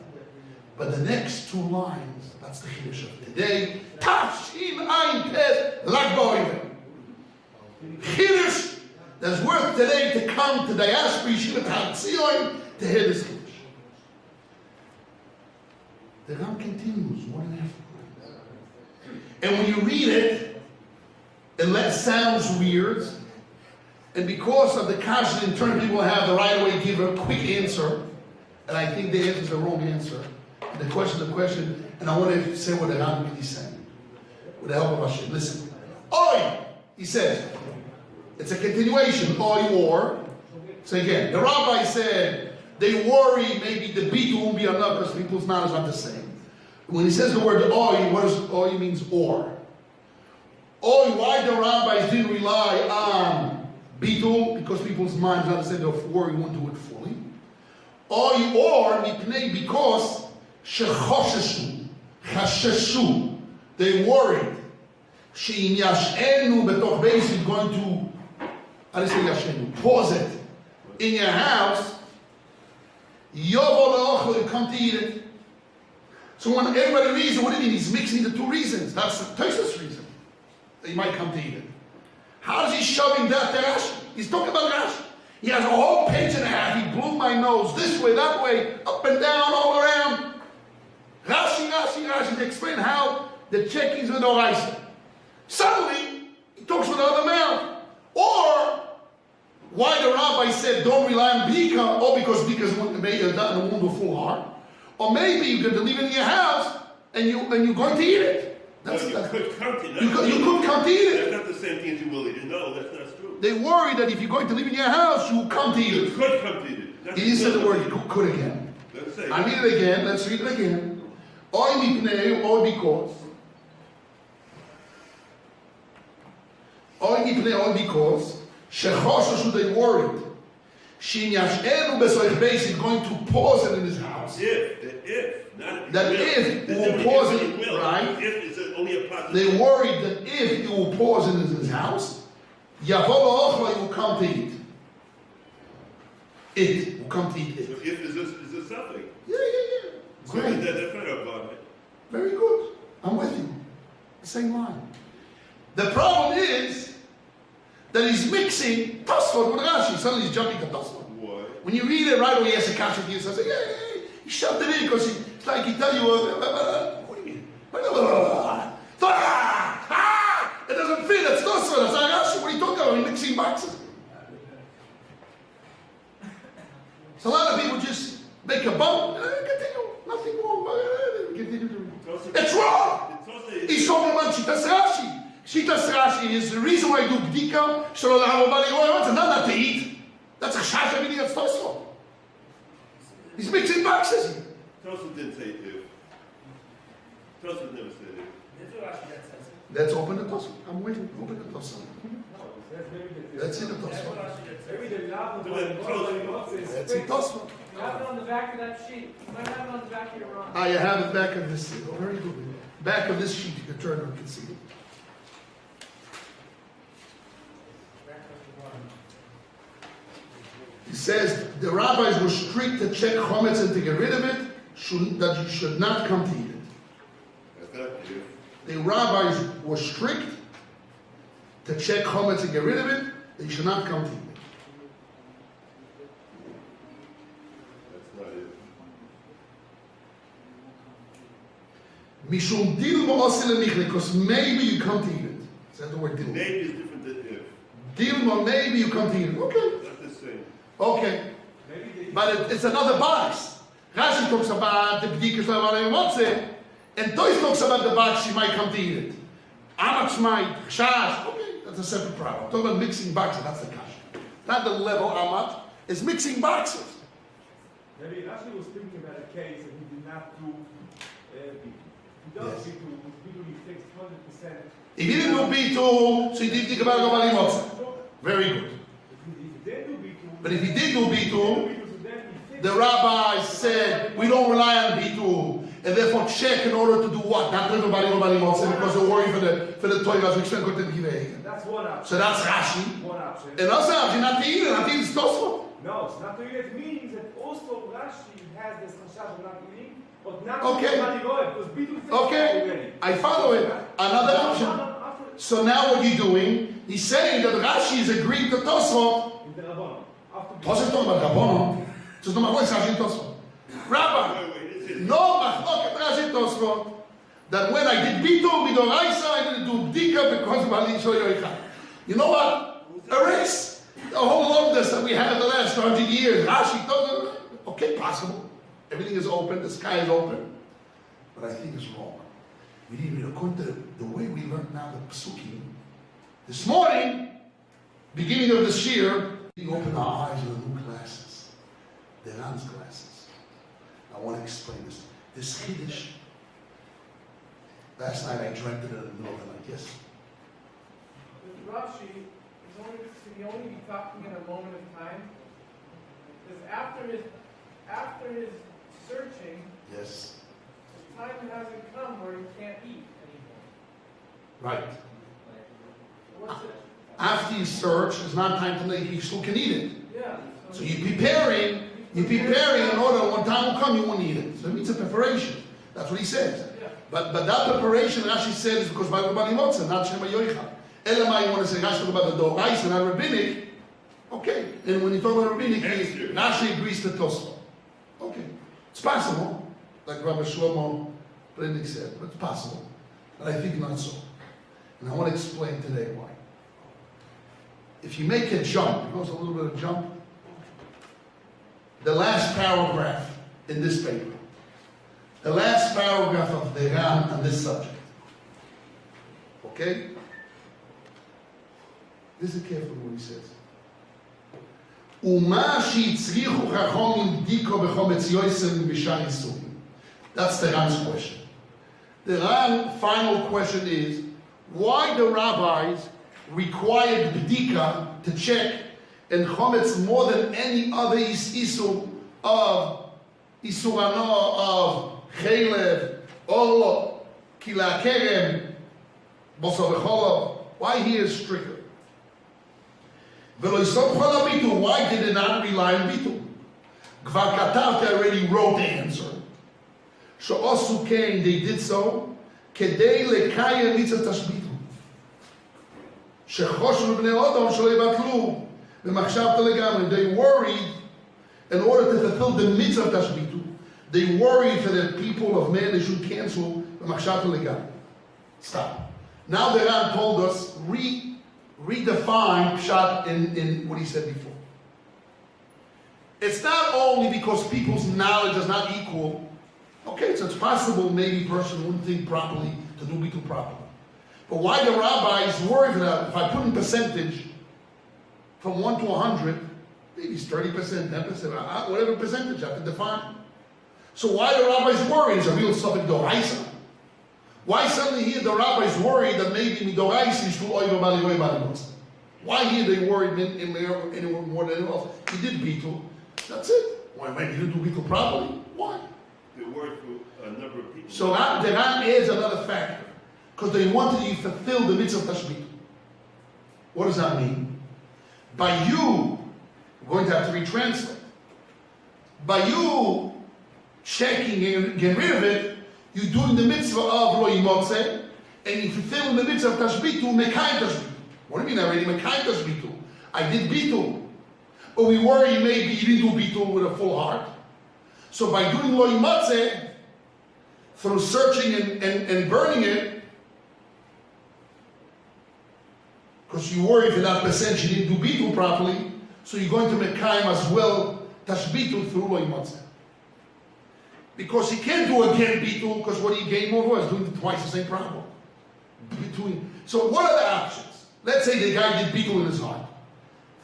But the next two lines, that's the Chiddush of today. Tafshin Ayin Pez Lag B'Oivim. Chiddush that's worth today to come to Diaspora Yeshiva Tziyon to hear this Chiddush. The Ram continues 1.5 lines. And when you read it, it sounds weird. And because of the kasha in turn, people have the right away give a quick answer. And I think the answer is the wrong answer. And the question, and I want to say what the Ram really saying. With the help of Hashem. Listen. Oi! He says, it's a continuation. Oi or. So again, the rabbi said, they worry maybe the beat won't be enough because people's knowledge is not the same. When he says the word oi, what does oi means or? Oi, why the rabbis didn't rely on Bitul, because people's minds understand therefore you won't do it fully. Or mipnei, because shechoshesu, chasheshu, they worried. She'im yashenu betoch beis is going to, how do you say yashenu? Pause it in your house. Yovo le'ochel, you come to eat it. So when everybody reads it, what do you mean? He's mixing the two reasons. That's the Tosfos reason that you might come to eat it. How is he shoving that to Rashi? He's talking about Rashi. He has a whole page and a half. He blew my nose this way, that way, up and down, all around. Rashi, to explain how the check is with Oraisa. Suddenly, he talks with the other mouth. Or, why the rabbi said don't rely on Bedikah, or because Bedikah is made a wonderful heart. Or maybe you can leave it in your house, and you're going to eat it. You could come to eat it. You could come to eat it. That's not the same thing as you will eat it. No, that's not true. They worry that if you're going to live in your house, you will come to eat You it. could come to eat it. He said the word could again. I read it again. Let's read it again. Oy mipnei, or because. Oy mipnei, or because. Shechoshesh, they worried. Shin yashenu besoich beis is going to pause it in his house. If He will pause it, right? If it's only a possibility. They worried that if he will pause it in his house, Yavo Ochla will come to eat. It will come to eat it. So if is this something? Yeah. Great. That's not about it. Very good. I'm with you. Same line. The problem is that he's mixing Tosfot with Rashi. Suddenly he's jumping to Tosfot. Why? When you read it right away, he has a kasha to you. So I say, yeah. He shoved it in because it's like he tell you, what do you mean? It doesn't fit. It's Tosfot. That's Rashi. What are you talking about? He's mixing boxes. So a lot of people just make a bump. Continue. Nothing wrong. Continue to read. It's wrong. He's talking about Shitas Rashi. Shitas Rashi is the reason why I do Bedikah. So it's not to eat. That's a shasha meaning of Tosfot. He's mixing boxes. Tosfot didn't say if. Tosfot never said if. Let's open the Tosfot. I'm waiting. Open the Tosfot. Let's see the Tosfot. Let's see Tosfot. You have it on the back of that sheet. You might have it on the back of your run. I have it back of this. Oh, very good. Back of this sheet, you can turn and you can see it. He says the rabbis were strict to check chometz and to get rid of it, that you should not come to eat it. That's not if. the rabbis were strict to check chometz and get rid of it. They should not come to eat. That's not it. Mishum dil mo'osil lemichle, because maybe you come to eat it. Is that the word dil? Maybe is different than if. Dilma, maybe you come to eat it. Okay. Not the same. Okay. But it's another box. Rashi talks about the Bedikah Shlomo Botzer, and Toys talks about the box she might come to eat it. Amatz might, Chash. Okay, that's a separate problem. I'm talking about mixing boxes, that's the kasha. Not the level Amat, it's mixing boxes. Maybe Rashi was thinking about a case and he did not do B2. He does Yes. B2 he fixed 100%. If he didn't do B2, so he didn't think about Rabbi Botzer. Very good. If he did do B2, But if he did do B2, so then he fixed the rabbi said, we don't rely on B2, and therefore check in order to do what? Not to Rabbi Botzer, because they're worried for the Torah, we spend good in That's one option. So that's Rashi. One option. And also, Rashi not to eat it, not to eat it, Tosfot. No, it's not doing it. Means that also Rashi has this chashash of not eating, but not Okay. because B2 fixed Okay, already. I follow it. Another option. So now what are you doing? He's saying that Rashi is agreeing to Tosfot. In the Rabbanon. Tosfot talking about Rabbanon. Just no matter Rashi and Tosfot. Rabbi, Wait, is it? no machloket Rashi and Tosfot. That when I did Bitul Midoraisa, I didn't do Bedikah because Bali Shoyoicha. You know what? Erase the whole longness that we had in the last 100 years. Rashi told them, okay, possible. Everything is open, the sky is open. But I think it's wrong. We need to according to the way we learned now the Pesachim. This morning, beginning of the Shiur, we open our eyes to the new classes. The Ran's classes. I want to explain this. This Kiddush. Last night I dreamt it in the middle of the night. Yes? With Rashi, should he only be talking in a moment of time? Because after his searching, Yes. the time hasn't come where he can't eat anymore. Right. What's it? After you search, it's not time to make you still can eat it. Yeah. So you're preparing in order when time will come you won't eat it. So it means a preparation. That's what he says. Yeah. But that preparation Rashi said is because by Rabbi Botzer, not Shema Yoicha. Elamai, you want to say Rashi talk about the Doraisa, not Rabbinic. Okay. And when you talk about Rabbinic, Rashi agrees to Tosfot. Okay. It's possible, like Rabbi Shlomo Brennick said, but it's possible. But I think not so. And I want to explain today why. If you make a jump, it goes a little bit of jump. The last paragraph in this paper. The last paragraph of the Ran on this subject. Okay? Listen carefully what he says. Uma she'tzrichu chachomim b'diko b'chometz yoisem b'shar yisurim. That's the Ran's question. The Ran final question is, why the rabbis required Bedikah to check and chometz more than any other isur of isurano of chelev or kila kerem bosor v'cholov? Why he is stricter? Why did it not rely on Bitul? Gvar Katavta already wrote the answer. She'osu kein, they did so. Kedei lekayem mitzvah tashbitu. Shechoshu b'nei odom shelo yibatlu v'machshavta legamri. They worried in order to fulfill the mitzvah tashbitu. They worried for the people of man they should cancel v'machshavta legamri. Stop. Now the Ran told us redefine Pshat in what he said before. It's not only because people's knowledge is not equal. Okay, so it's possible maybe a person wouldn't think properly to do Bitul properly. But why the rabbis worry for that? If I put in percentage from 1 to 100, maybe it's 30%, 10%, whatever percentage I have to define. So why the rabbis worry? It's a real subject doraisa. Why suddenly here the rabbis worried that maybe midoraisa is too oiva bali oiva? Why here they worried anyone more than anyone else? He did Bitul. That's it. Why maybe he didn't do Bitul properly? Why? They work for a number of people. So that the Ran adds another factor. Because they wanted you to fulfill the mitzvah tashbit. What does that mean? By you, we're going to have to retranslate. By you checking and getting rid of it, you're doing the mitzvah of lo yimotze, and you fulfill the mitzvah of tashbitu, mekayim tashbitu. What do you mean already? Mekayim tashbitu. I did bitul. But we worry maybe you didn't do bitul with a full heart. So by doing lo yimatzeh, through searching and burning it, because you worry for that percent you didn't do bitul properly, so you're going to mekayim as well tashbitu through lo yimatzeh. Because he can't do again bitul, because what he gained more was doing twice the same problem. So what are the options? Let's say the guy did bitul in his heart.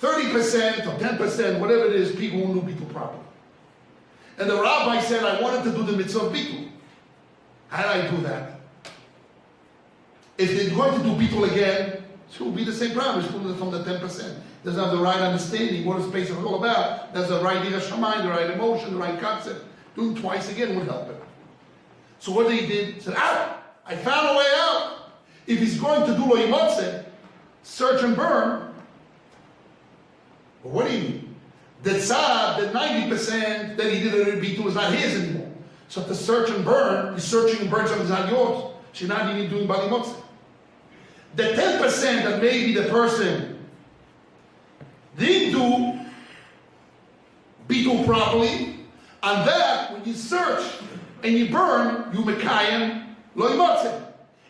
30% or 10%, whatever it is, people won't do bitul properly. And the rabbi said, I wanted to do the mitzvah of bitul. How did I do that? If they're going to do bitul again, it will be the same problem. It's from the 10%. Doesn't have the right understanding, what is Pesach all about. There's the right shamayim, the right emotion, the right concept. Doing twice again would help him. So what he did, he said, I found a way out. If he's going to do lo yimatzeh, search and burn, well, what do you mean? The tzad, the 90% that he did at bitul is not his anymore. So to search and burn, he's searching and burning something that's not yours. So you're not even doing bali motzeh. The 10% that maybe the person didn't do bitul properly, and that when you search and you burn, you mekayim lo yimatzeh.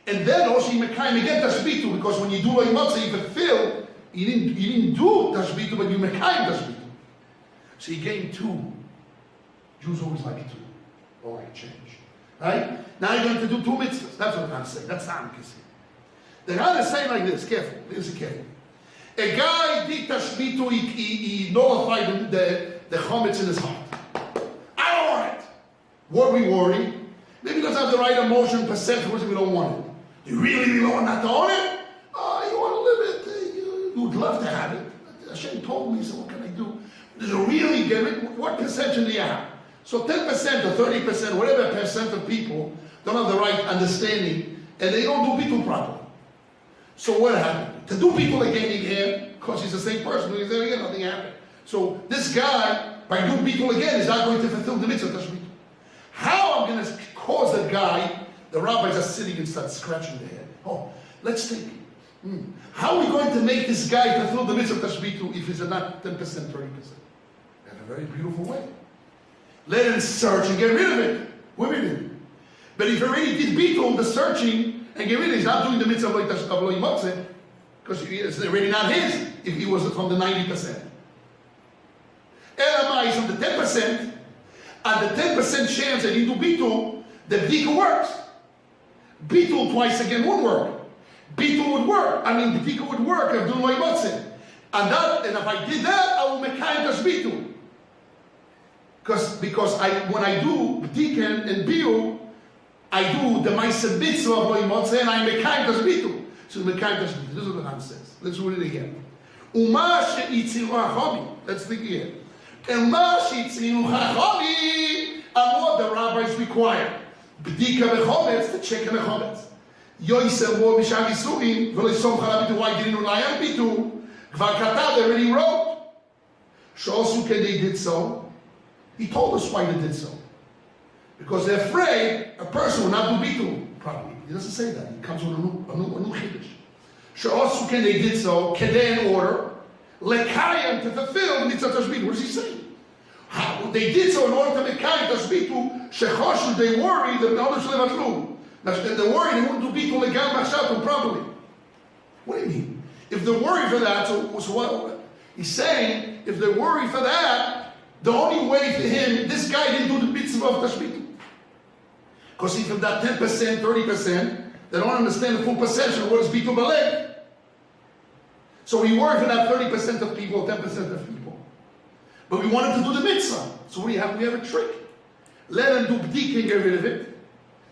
And then also you mekayim again tashbitu, because when you do lo yimatzeh, you fulfill. You didn't do tashbitu, but you mekayim tashbitu. So you gain two. Jews always like two. Or like change. Right? Now you're going to do two mitzvahs. That's what I'm going to say. That's not what I'm saying. They're going to say like this. Careful. Listen careful. A guy did tashbitu, he nullified the chometz in his heart. I don't want it. What we worry? Maybe he doesn't have the right emotion, perception, we don't want it. You really want not to own it? Oh, you want to live it. You would love to have it. Hashem told me, so what can I do? Does it really get it? What percentage do you have? So 10% or 30%, whatever percent of people don't have the right understanding, and they don't do bitul properly. So what happened? To do bitul again, he can, because he's the same person. He's there again, nothing happened. So this guy, by doing bitul again, is not going to fulfill the mitzvah tashbitu. How I'm going to cause that guy, the rabbis are sitting and start scratching their head. Oh, let's think. How are we going to make this guy fulfill the mitzvah tashbitu if he's not 10%, 30%? They have a very beautiful way. Let him search and get rid of it. Women. But if he already did bitul, the searching, and get rid of it, he's not doing the mitzvah of lo yimatzeh, because it's already not his, if he was from the 90%. Elamai is from the 10%, and the 10% chance that you do bitul, the bedikah works. Bitul twice again won't work. Bitul would work. I mean, bedikah would work if doing lo yimatzeh. And if I did that, I will make bitul. Because when I do bedikah and Biyun, I do the ma'aseh mitzvah of lo yimatzeh, and I make bitul. So the bitul. This is what the Ram says. Let's read it again. Uma she'itziru hachamim. Let's think again. And ma she'itziru hachamim, and what the rabbis require. Bedikah v'chometz, to check the chometz. Yoisem wo b'sham yisurim, v'lo yisom chalabitu, why didn't you lie on bitul? Kvar katav, they already wrote. Shosu ken, they did so. He told us why they did so. Because they're afraid a person will not do bitul properly. He doesn't say that. He comes with a new chiddush. Shosu ken, they did so, kedei in order, lekayim, to fulfill the mitzvah tashbitu. What is he saying? They did so in order to make kayim tashbitu, shechoshu, they worried that the others should have a clue. They're worried they wouldn't do bitul legal machshatim properly. What do you mean? If they're worried for that, so what? He's saying, if they're worried for that, the only way for him, this guy didn't do the mitzvah of tashbitu. Because if from that 10%, 30%, they don't understand the full perception of what is bitul balev. So we worry for that 30% of people, 10% of people. But we wanted to do the mitzvah. So what do you have? We have a trick. Let him do bedikah and get rid of it.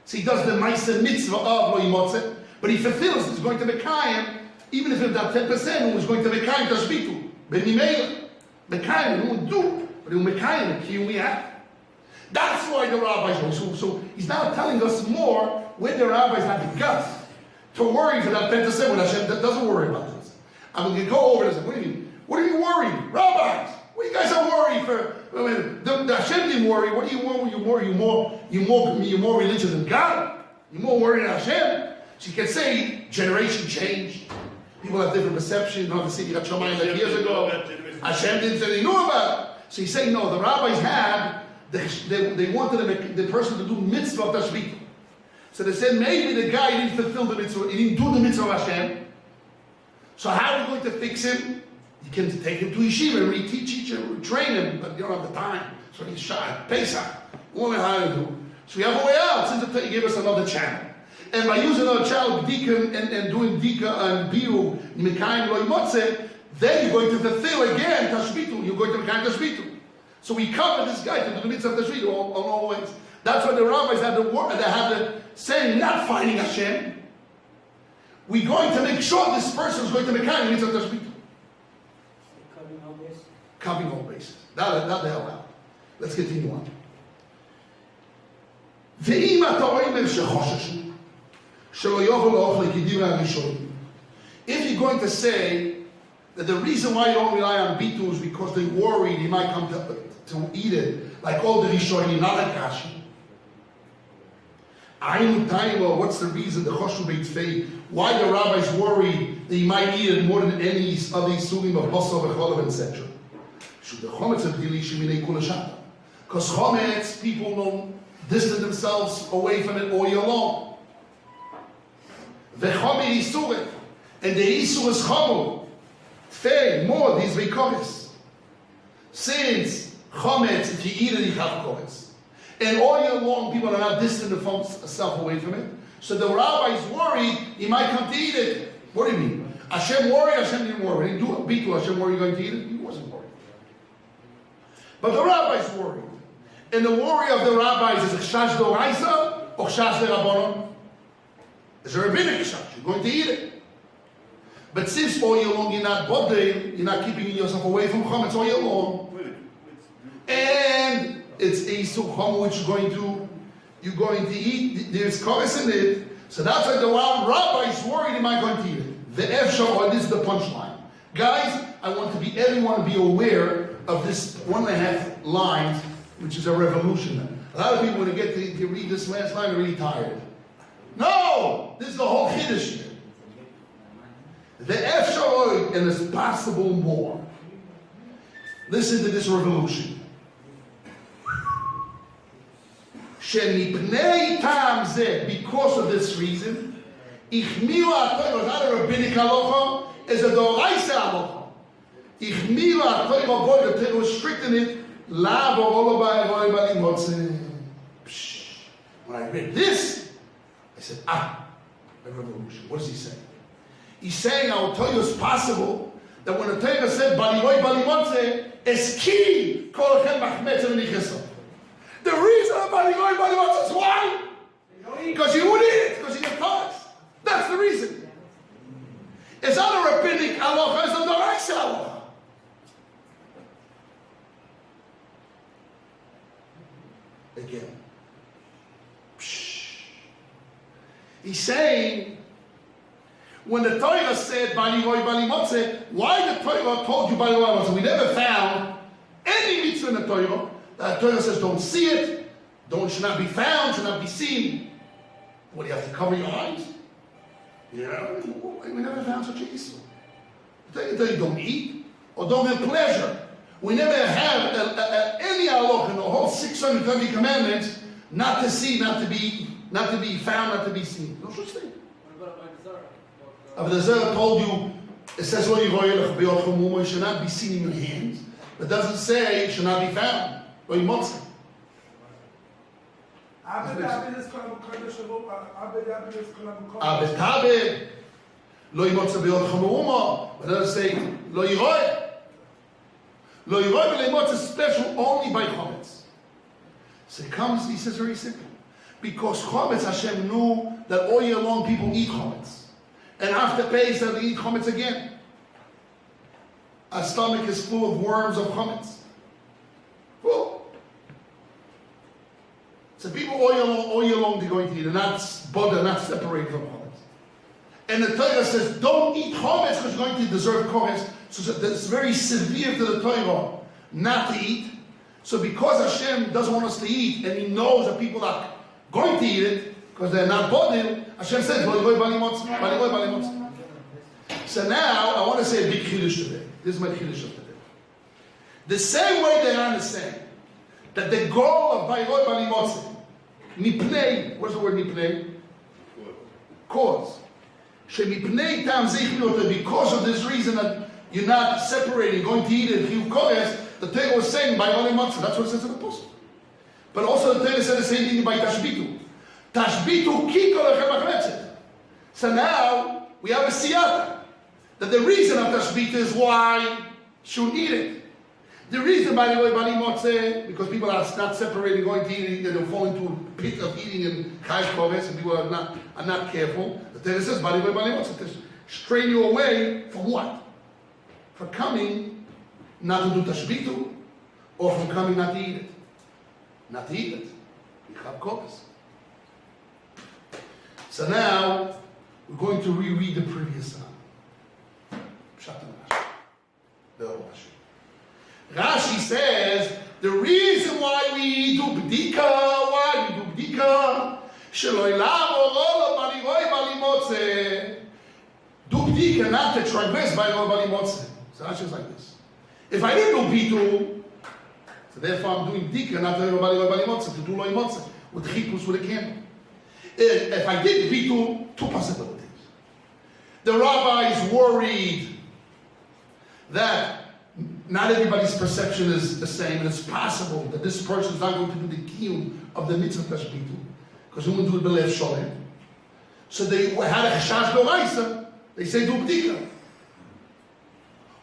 So he does the ma'aseh mitzvah of lo yimatzeh, but he fulfills, he's going to mekayim, even if it's that 10% who is going to mekayim tashbitu. Benimela. Mekayim, he won't do, but he will mekayim, the key we have. That's why the rabbis know. So he's now telling us more when the rabbis have the guts to worry for that 10% when Hashem doesn't worry about this. I'm going to go over this. What do you mean? What are you worried? Rabbis, what you guys are worried for? The Hashem didn't worry. What do you worry? You're more religious than God. You're more worried than Hashem. So you can say generation changed. People have different perception. You don't have to say Yirat Shamayim like years ago. Hashem didn't say they knew about it. So he's saying, no, the rabbis had, they wanted the person to do mitzvah of tashbit. So they said, maybe the guy didn't fulfill the mitzvah, he didn't do the mitzvah of Hashem. So how are we going to fix him? You can take him to Yeshiva and teach him, train him, but you don't have the time. So he's shy. Pesach. We don't know how to do. So we have a way out, since he gave us another channel. And by using another channel, Bedikah and doing Bedikah and Biyun, Mekayim Lo Yimotze, then you're going to fulfill again Tashbitu. You're going to Mekayim Tashbitu. So we cover this guy to do the mitzvah of Tashbitu on all ways. That's why the rabbis had the saying, not finding Hashem. We're going to make sure this person is going to Mekayim the mitzvah of Tashbitu. Covering all bases. Covering all bases. That the hell out. Let's continue on. ואם אתה אומר שחוששו שלא יובל לאוכל כדברי הראשונים. If you're going to say that the reason why you don't rely on bitu is because they're worried he might come to eat it, like all the Rishonim, not like Rashi. Ainu Taima, what's the reason, the Choshu Beit Fei, why the rabbis worried that he might eat it more than any of these sugim of Botzer, Cholav, etc. Because Chometz, people don't distance themselves away from it all year long. V'chomer Yisuret, and the Yisur is Chomer, Fei, more, these Vekomes. Since Chometz, if you eat it, you have Kometz. And all year long, people are not distant themselves away from it. So the rabbi is worried he might come to eat it. What do you mean? Hashem worried, Hashem didn't worry. He didn't do a beat to Hashem worried going to eat it. He wasn't worried. But the rabbi is worried. And the worry of the rabbis is Chash Doraisa or Chash Rabbanon. It's a rabbinic chash. You're going to eat it. But since all year long you're not bodil, you're not keeping yourself away from Chometz all year long. And it's a sukham which you're going to eat. There's chorus in it. So that's why the rabbi is worried am I going to eat it. The Efshar, this is the punchline. Guys, I want everyone to be aware of this 1.5 lines, which is a revolution. A lot of people, when they get to read this last line, are really tired. No! This is the whole Kiddush here. The Efshar, and it's possible more. Listen to this revolution. Because of this reason, Ichmila Torah, not a rabbinic halacha, is a doraisa halacha. Ichmila Torah, the Torah was strict in it. When I read this, I said, a revolution. What is he saying? He's saying, I will tell you it's possible that when the Torah said, Baliroi Balimotze, is key, Kol Chen Machmetz and Nichesah. The reason about going by the watch is why? Because you would eat it, because you get caught. That's the reason. It's not a rabbinic halacha, it's a doraisa halacha. Again. He's saying, when the Torah said, Bali Roy Bali Motze, why the Torah told you Bali Roy Motze? We never found any mitzvah in the Torah. The Torah says don't see it, should not be found, should not be seen. What, do you have to cover your eyes? Yeah, we never found such a issue. The Torah don't eat or don't have pleasure. We never have any halach in the whole 630 commandments not to see, not to be found, not to be seen. No such thing. What about Botzer? But the Zohar told you, it says it should not be seen in your hands, but it doesn't say it should not be found. Lo Yimotze. Abed Lo Yimotze B'yod Chamuuma. But it doesn't say Lo Yiroi. Lo Yiroi Lo Yimotze is special only by Chometz. So it comes, he says very simple. Because Chometz, Hashem knew that all year long people eat Chometz. And after Pesach they eat Chometz again. Our stomach is full of worms of Chometz. Full. So people all year long they're going to eat. They're not separated from Chometz. And the Torah says, don't eat Chometz because you're going to deserve Chometz. So it's very severe to the Torah not to eat. So because Hashem doesn't want us to eat, and He knows that people are going to eat it, because they're not bodil, Hashem says, "Lo yiroi bali motzeh, bali yiroi bali motzeh." So now, I want to say a big chiddush today. This is my chiddush of today. The same way they understand that the goal of bali yiroi bali motzeh, mipnei, what's the word mipnei? Cause. Shemipnei tam zichnot, because of this reason that you're not separating, going to eat it, you kores, the Torah was saying by only matzah. That's what it says in the Apostle. But also the Torah said the same thing by tashbitu. Tashbitu kiko lechem achmetzet. So now we have a siyata. That the reason of tashbitu is why shouldn't eat it. The reason by the way bali motzeh, because people are not separating, going to eat it, they fall into a pit of eating in chayv koves, and people are not careful. The Torah says bali motzeh to strain you away from what? For coming not to do tashbitu, or from coming not to eat it. Not to eat it. You have koves. So now we're going to reread the previous psalm. Rashi says the reason why we do bdika, do bdika not to transgress by bali motzeh. So Rashi is like this. If I didn't do bitul, so therefore I'm doing bdika not to bali motzeh, to do loy motzeh, with chipus with a candle. If I did bitul, two possibilities. The rabbi is worried that not everybody's perception is the same, and it's possible that this person is not going to do the kiyum of the mitzvah tashbitu, because he won't do it b'lev sholem. So they had a chashash d'oraisa. They say do b'dika.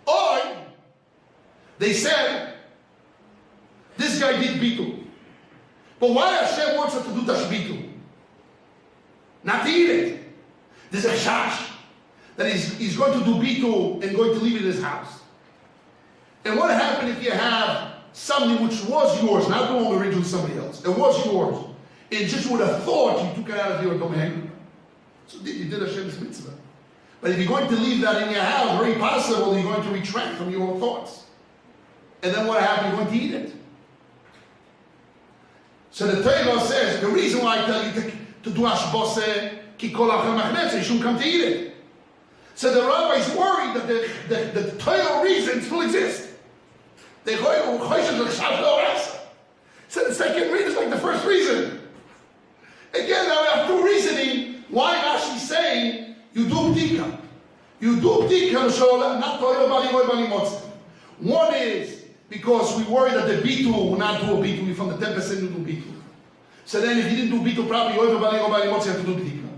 Or they said this guy did bitu, but why Hashem wants us to do tashbitu? Not to eat it. There's a chash that he's going to do bitu and going to leave it in his house. And what happened if you have something which was yours, not belonged originally to somebody else? It was yours. And just with a thought, you took it out of your domain. So you did Hashem's mitzvah. But if you're going to leave that in your house, very possible you're going to retract from your own thoughts. And then what happened? You're going to eat it. So the Torah says, the reason why I tell you to do hashboseh, ki kol achel machnetze, you shouldn't come to eat it. So the rabbi is worried that the Torah reason still exists. So the second reason is like the first reason. Again, now we have two reasoning why Rashi is saying you do bdika. You do bdika, not Torah bali motzeh. One is because we worry that the bitul will not do a bitul from the 10% you do bitul. So then if you didn't do bitul properly, you have to do bdika.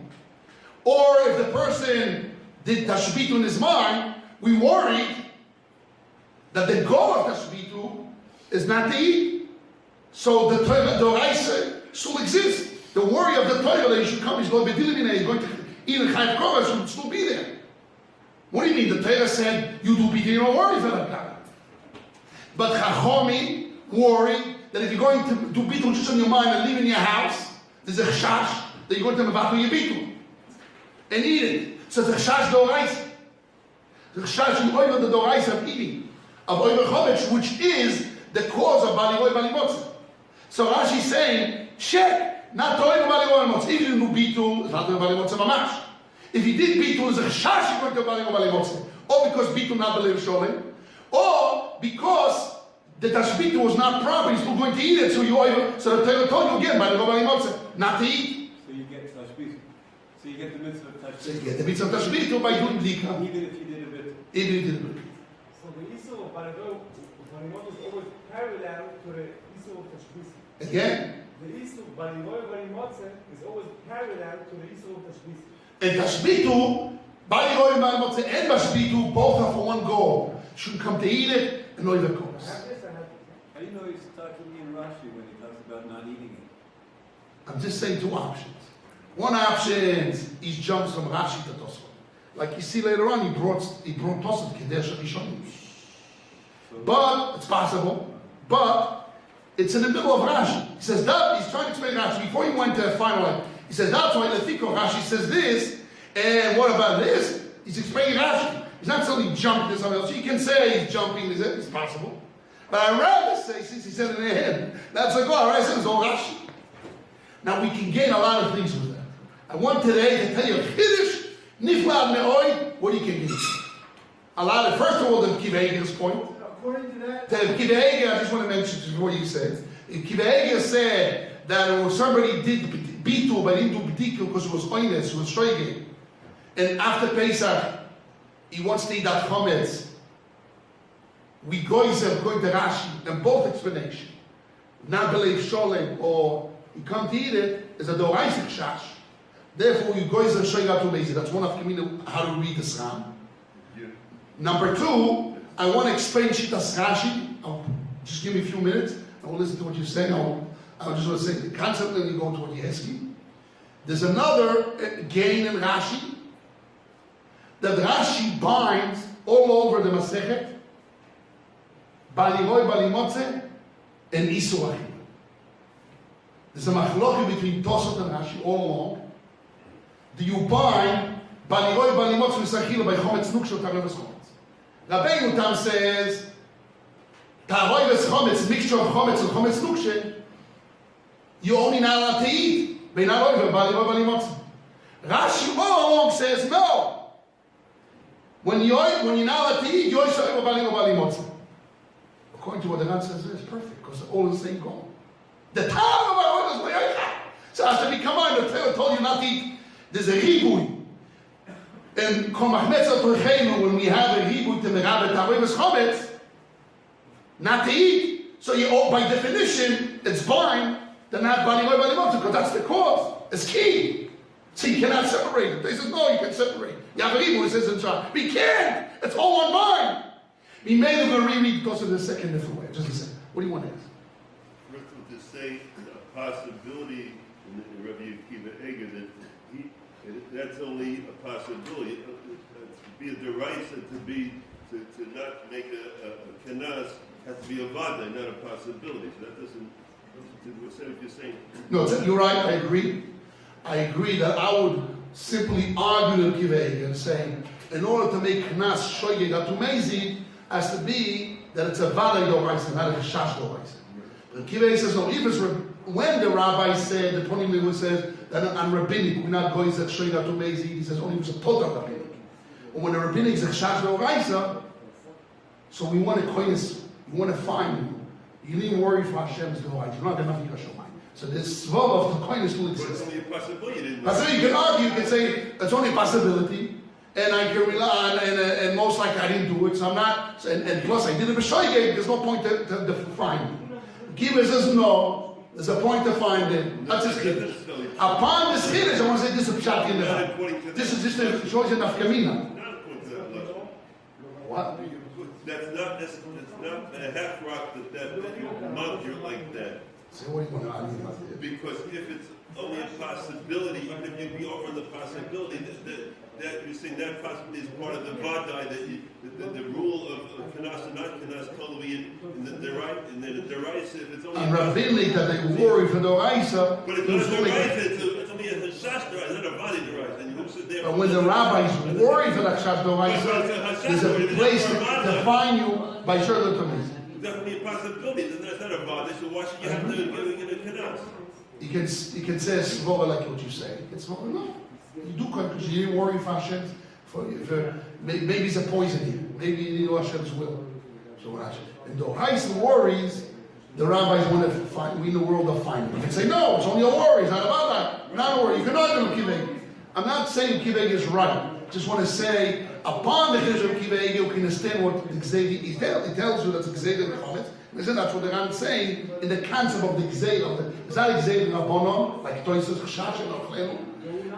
Or if the person did tashbitu in his mind, we worried that the goal of tashbitu is not to eat. So the Torah, the Raisa, still exists. The worry of the Torah that he should come, he's going to be dealing he's going to eat in chayv koros, should still be there. What do you mean? The Torah said, you do bitul, you don't worry for that. But Chachomim worry that if you're going to do bitul just on your mind and leave in your house, there's a chash that you're going to mavatul your bitul and eat it. So the chash d'oraisa. The chash you over the d'oraisa of eating, of over chometz, which is the cause of bali motzeh. So Rashi is saying, check, not toiv bali motzeh. If you do bitul, it's not bali motzeh mamash. If you did bitul, there's a chash you're going to bali motzeh. Or because bitul not believe sholem, or because the tashbitu was not proper, you're still going to eat it. So so the Torah told you again bali motzeh, not to eat. So you get tashbitu. So you get the mitzvah of tashbitu. So you get the mitzvah of tashbitu by doing bdika. Even if you did a bit. Even if you did a bit. So the issue of Barimot is always parallel to the issue of Tashbisi. Again. The issue of Barimot is always parallel to the issue of Tashbisi. And Tashbitu, Barimot and Tashbitu both are for one goal. Shouldn't come to eat it and not even course. How do you know he's talking in Rashi when he talks about not eating it? I'm just saying two options. One option, he jumps from Rashi to Tosfot. Like you see later on, he brought Tosfot Kedesh Rishonim. But it's possible. But it's in the middle of Rashi. He says that he's trying to explain Rashi before he went to finalize. He says that's why Lefiko Rashi says this, and what about this? He's explaining Rashi. He's not suddenly jumping to something else. You can say he's jumping, it's possible. But I'd rather say, since he said it in their head, that's like, oh, I said it's all Rashi. Now we can gain a lot of things with that. I want today to tell you Chiddush, Niflad Me'oi, what you can do. A lot of, first of all, the Kiva Eger's point. According to that, The Kiva Eger, I just want to mention before you said. Kiva Eger said that when somebody did Bitu, but didn't do B'tiku because it was Oines, it was Shoige. And after Pesach, he wants to eat that Chometz. We go to Rashi, and both explanations. Not believe Sholem, or you come to eat it, is a Doraisik Shash. Therefore, you go to Shoiga to Mezi. That's one of how to read the Sram. Number two, I want to explain Shitas Rashi. Just give me a few minutes. I will listen to what you're saying. I just want to say the concept, then you go into what you're asking. There's another gain in Rashi that Rashi binds all over the Masechet, Baliroi, Balimotze, and Isur Achim. There's a machloki between Tosot and Rashi all along. Do you bind Baliroi, Balimotze, and Isur by Chometz Nuksho, Tareves Chometz? Rabbi Tam says, Tareves Chometz, mixture of Chometz and Chometz Nukshe, you're only not allowed to eat. Baliroi, Balimotze. Rashi all along says, no. When you're not allowed to eat, you're Balimotze. According to what the Ran says, it's perfect, because they're all in the same goal. The time of our orders, so after we come on, the Torah told you not to eat. There's a ribui. And when we have a ribui to merabe tareves chometz, not to eat. So you, by definition, it's blind. They're not because that's the cause. It's key. So you cannot separate it. They says, no, you can separate. You have a ribui, it says in Shah. We can't. It's all on mind. We may have to reread because of the second different way. Just a second. What do you want to ask? First of all, to say a possibility in Rabbi Akiva Eger that that's only a possibility. To be a deraisa, to not make a kanas has to be a vada, not a possibility. So that doesn't say what you're saying. No, you're right. I agree. I agree that I would simply argue the Akiva Eger and say, in order to make kanas shoyeg atumezi, has to be that it's a vada yoraisa, not a kashash yoraisa. But Akiva says no. If it's when the rabbi said, the 20 minute says that on rabbinic we're not going to shoyeg atumezi, he says only if it's a total rabbinic. Or when the rabbinic is a kashash yoraisa, so we want to koyes, we want to find you. You didn't worry for Hashem's yoraisa. You're not going to make a shomayim. So this svov of the koyes still exists. But it's only a possibility. You can argue. You can say it's only a possibility. And I can rely on, and most likely I didn't do it, so I'm not, and plus I did it b'shoigeg, there's no point to find it. Kiva says no, there's a point to find it. That's his chiddush. Upon this chiddush, I want to say this is pshat in the This is just a shows you nafkamina. Not according to that level. What? That's not a half rock that you monitor like that. So what do you want to argue about it? Because if it's only a possibility, even if you be over the possibility, that you're saying that possibility is part of the vadai, that the rule of kanas and not kanas totally in the right, and then the right, if it's only And rabbinic that they worry for the raisa. but it's not the right, it's only a hashash deraisa, not a vadi deraisa, and you don't sit there. But when the rabbis worry for the chash raisa, there's a place to find you by Shirley Tomis. Definitely a possibility. That's not a vadi, so why should you have to give it a kanas? You can say a svova like what you say. It's not enough. You do because you didn't worry for Hashem. Maybe it's a poison here. Maybe you need Hashem's will. So when Hashem, and the Heisen worries, the rabbis want to find. We in the world of finding. You can say no, it's only a worry. It's not about that. Not a worry. You can argue with Kiveg. I'm not saying Kiveg is right. Just want to say upon the chiddush of Kiveg, you can understand what the Gzei he tells you that's Gzei in the comments. Listen, that's what the Ran is saying in the concept of the Gzei of the. It's not Gzei in Rabbanon like Toysus Chashash and Ochlenu.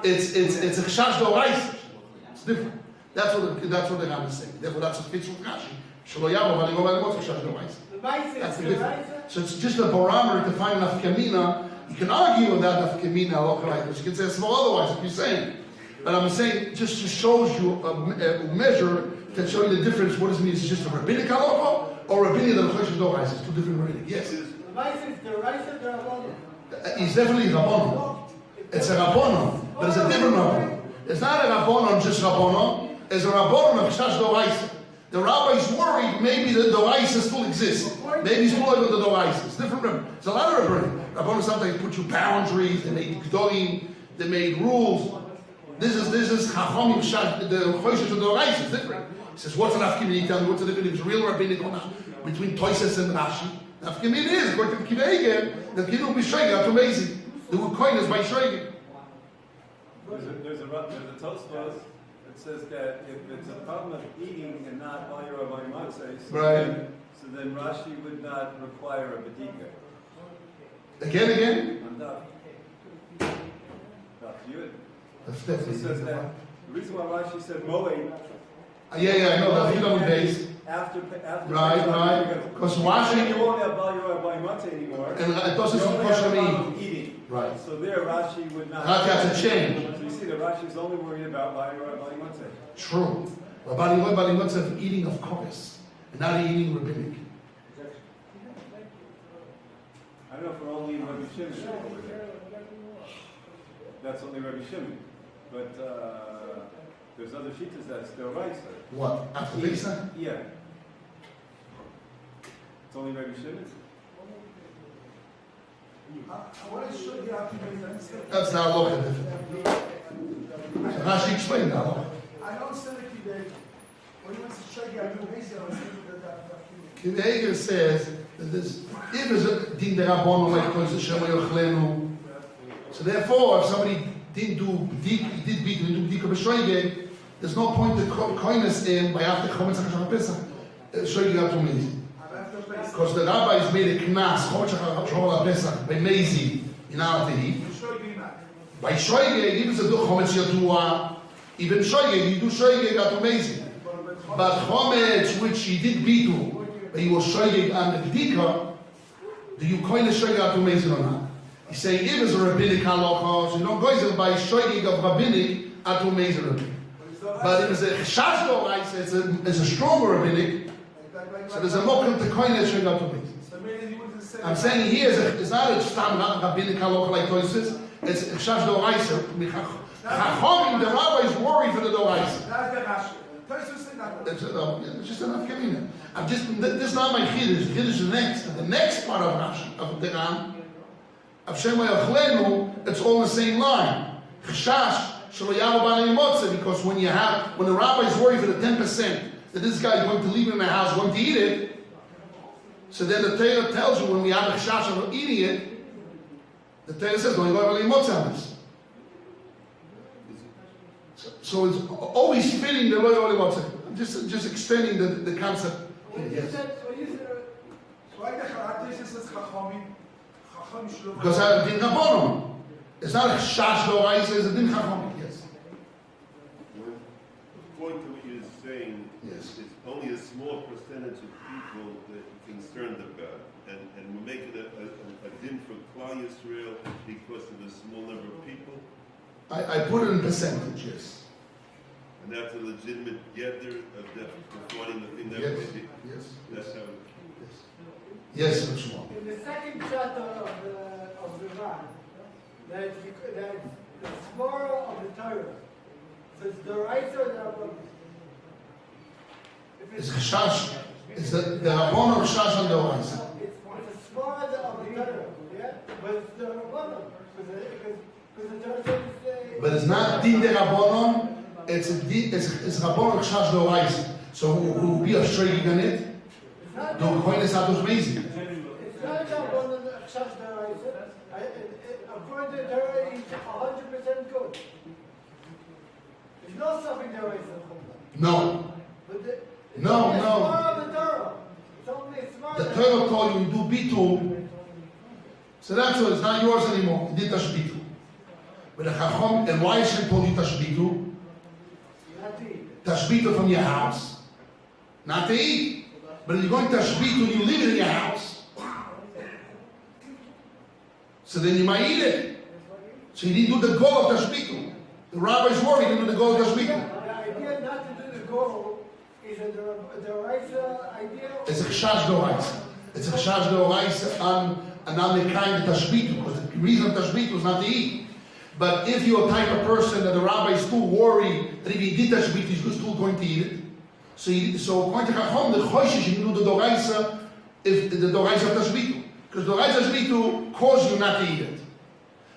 It's a Chashash Doraisa. It's different. That's what the Ran is saying. Therefore, that's a fits with Rashi. Shelo Yavo Valigov Valigov Chashash Doraisa. That's the difference. So it's just a barometer to find nafkamina. You can argue with that nafkamina because you can say it's well otherwise. If you're saying, but I'm saying just to show you a measure to show you the difference. What does it mean? Is it just a rabbinic halacha? Or Rabbi the Choshesh Dorais, it's two different rabbinic. Yes. He's definitely Rabbanon. It's a Rabbanon, but it's a different Rabbanon. It's not a Rabbanon, just Rabbanon. It's a Rabbanon of Chash Dorais. The rabbis worried maybe the Dorais still exists. Maybe he's following with the Dorais. It's different. It's a lot of rabbinic. Rabbanon sometimes put you boundaries, they make Gdolim. They made rules. This is Chachomim Shad, the Choishes of the Orais is different. He says, what's an Afkimini? Tell me what's the difference if it's real rabbinic or not between Toises and Rashi. Afkimini is, according to Kiva Eger, the Kid will be Shoigig. That's amazing. The word coin is by Shoigig. There's a Tosfos that says that if it's a problem of eating and not Bayur or Baymatzeh, so then Rashi would not require a Bedikah. Again? On Daf Yud. That's It definitely says that the reason why Rashi said Moed. Yeah, I know. That's you days. After Right. Because Rashi you won't have Bayur or Baymatzeh anymore. and it doesn't You only have a problem of eat. eating. Right. So there Rashi would not. Rashi has to change. So you see that Rashi is only worried about Bayur or Baymatzeh. True. But Bali Motzev eating of Koris and not eating rabbinic. I don't know if we're only in Rabbi Shimon over there. That's only Rabbi Shimon. But there's other shitas that's still right, sir. What? After Pesach? Yeah. It's only Rabbi Shimon? What I showed you after That's the halacha different. Rashi explained that. I don't say the Kibbe. When he wants to show you, I do basic, I was saying that. The Eger says that this, if there's a din derabon like Kodesh Hashem Yochlenu, so therefore, if somebody didn't do bdika b'shoigeg, there's no point to coin us in by after Chometz HaChashon Pesach. Shoigeg up to me. Because the rabbis made a knas, Chometz HaChashon Pesach, by Mezi, in our Tehi. By shoigeg, even if you do Chometz Yatua, even shoigeg, you do shoigeg up to Mezi. But Chometz, which he did bitu, but he was shoigeg on the bdika, do you coin the shoigeg up to Mezi or not? He's saying if it's a rabbinic halacha, so you don't go by shoigeg of rabbinic atu meizer rabbinic. But if it's a chashash d'oraisa, it's a stronger rabbinic. So there's a mokum to coin that shoigeg atu meizer. I'm saying here it's not a stam rabbinic halacha like Toises. It's a chashash d'oraisa. Chachomim, the rabbis worry for the d'oraisa. It's just enough giving them. This is not my chiddush. Chiddush is next. The next part of Rashi of the Ram. It's all the same line. Because when the rabbis worry for the 10% that this guy is going to leave it in the house, going to eat it, so then the Torah tells you when we have a chash of eating it, the Torah says, don't go to this. So it's always fitting the loy oli motzah. Just extending the concept. Yes. Because I have din chabonim. It's not a shash d'oraisa, it's a din chabonim. Yes. According to what you're saying, Yes. it's only a small percentage of people that you're concerned about. And we're making a din for Klal Yisrael because of the small number of people. I put it in percentage, yes. And that's a legitimate gather of defining the thing that Yes. Yes. That's how it Yes, Rav Shmuel. In the second chapter of the Ran, that the Svara of the Torah says the rights are the It's chash. It's the rabon of chash and d'oraisa. It's a Svara of the Torah, yeah? But it's the Rabbanon. Because the Torah says But it's not din de rabbonon. It's rabon of chash d'oraisa. So who will be a shreigig on it? Don't coin this out of amazing. it's not a Rabbanon Chash D'Oraisa. According to the Torah, he's 100% good. There's no something D'Oraisa. No. But it's No, only no. a Svara of the Torah. It's only a Svara. The Torah told you do bitu. So that's why it's not yours anymore. You did tashbitu. But the Chacham, and why Hashem told you tashbitu? Not to eat. Tashbitu from your house. Not to eat. But if you're going tashbitu, you leave it in your house. So then you might eat it. So you didn't do the goal of tashbitu. The rabbis worried you didn't do the goal of tashbitu. The idea not to do the goal is a D'Oraisa idea. It's a chash d'oraisa. It's a chash d'oraisa on the kind of tashbitu, because the reason of tashbitu is not to eat. But if you're a type of person that the rabbis still worry that if he did tashbitu, he's still going to eat it. So according to Chacham, the choishes you can do the d'oraisa if the d'oraisa of tashbitu, because d'oraisa tashbitu causes you not to eat it.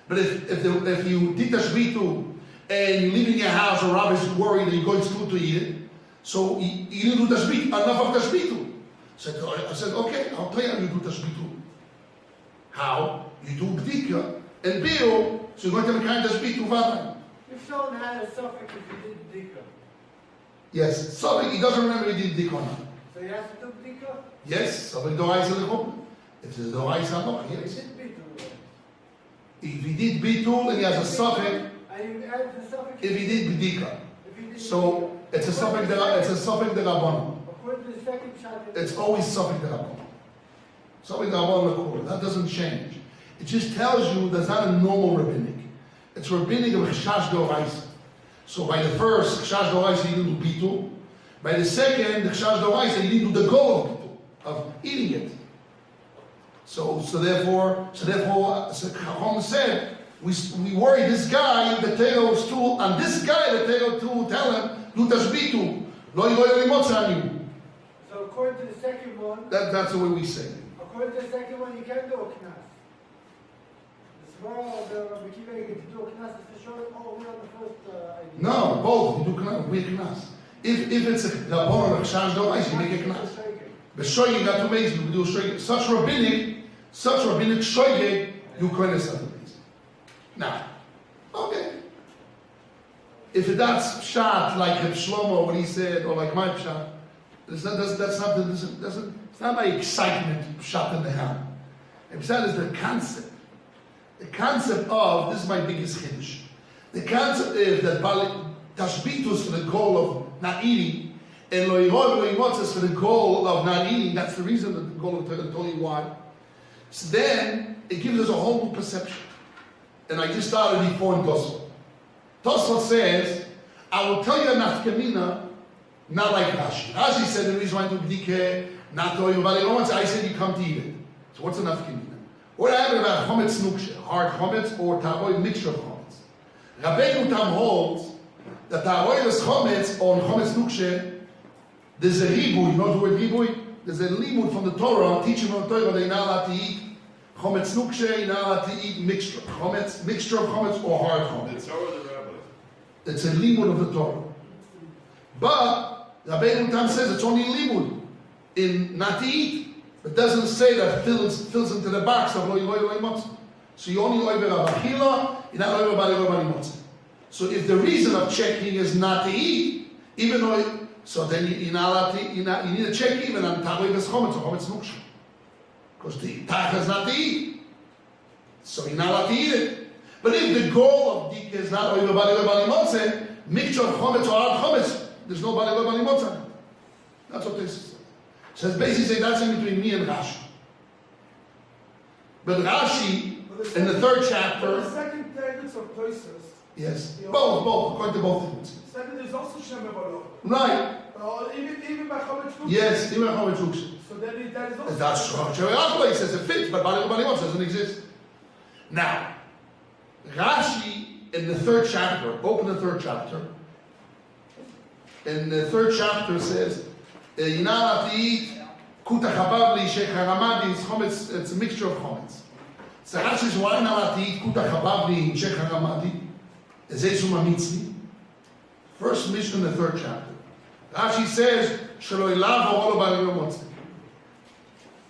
But if you did tashbitu and you live in your house, or Rabbi's worried that you're going to eat it, so you didn't do tashbit, enough of tashbitu. I said, okay, I'll tell you how you do tashbitu. How? You do bedikah and Biyun, so you're going to make tashbitu vaday. If someone had a suffix if he did Bedikah, Yes, something he doesn't remember he did bedikah or not. so he has to do Bedikah? Yes, something doraisa lechum. If it's doraisa noch, He yes. did Bitul. If he did bitul and he has a suffix, And you add the suffix. if he did bedikah, If he did so Bedikah. it's a suffix derabbanan. According to the second shot, It's always suffix derabbanan. Suffix derabbanan l'kol. That doesn't change. It just tells you that's not a normal rabbinic. It's rabbinic of chashash doraisa. So by the first chashash doraisa you didn't do bitul. By the second, the chashash doraisa you didn't do the goal of bitul, of eating it. So therefore, Chacham said, we worry this guy, the Torah was told, and this guy, the Torah to tell him, do tashbitu, lo yimotza. so according to the second one, That's the way we say it. according to the second one, you can do a knas. The Svara, the Rabbi Kiva, you get to do a knas, is to show it all the way on the first idea. No, both. You do knas, we knas. If it's a rabbanon or chashash doraisa, you make a knas. But shoyge got to make you do shoyge. Such rabbinic shoyge, you can't accept it. Now, okay. If that's shot like Reb Shlomo, what he said, or like my shot, it's not my excitement shot in the hand. Pshat is the concept. The concept of, this is my biggest chiddush. The concept is that tashbitus for the goal of not eating, and lo yirov lo yimotza for the goal of not eating. That's the reason that the goal of Torah told you why. So then it gives us a whole new perception. And I just started before in Tosfot. Tosfot says, I will tell you a nafkamina, not like Rashi. Rashi said the reason why I do bedikah, not to you about it. I said you come to eat it. So what's a nafkamina? What happened about chometz nukshe, hard chometz or taroy, mixture of chometz? Rabbeinu Tam holds that taroy is chometz or chometz nukshe. There's a ribui, you know the word ribui? There's a limud from the Torah, teaching from the Torah that you're not allowed to eat chometz nukshe, you're not allowed to eat mixture of chometz or hard chometz. The Torah of the Rabbi. It's a limud of the Torah. But Rabbeinu Tam says it's only limud in not to eat. It doesn't say that fills into the box of lo yirov lo yimotza. So you only over of achila, you're not over by lo yimotza. So if the reason of checking is not to eat, even though, so then you're not allowed to, you need to check even on taroy ves chometz or chometz nukshe. Because the taka is not to eat. So you're not allowed to eat it. But if the goal of dika is not over by lo yimotza, mixture of chometz or hard chometz, there's no by lo yimotza. That's what this is. So it's basically saying that's in between me and Rashi. But Rashi, in the third chapter, The second text of places. yes, both, according to both things. Second is also Shem Ebalot. Right, Even by Chometz Nukshe. yes, even Chometz Nukshe. So then that is also. That's true. He says it fits, but Bali doesn't exist. Now, Rashi, in the third chapter, open the third chapter, and the third chapter says, you're not allowed to eat kuta chabavli, sheikh haramadi, it's chometz, it's a mixture of chometz. So Rashi says, why not allowed to eat kuta chabavli, sheikh haramadi? It's Esum Amitzli. First mission in the third chapter. Rashi says, shelo ilav ha'olo b'alei yomotzi.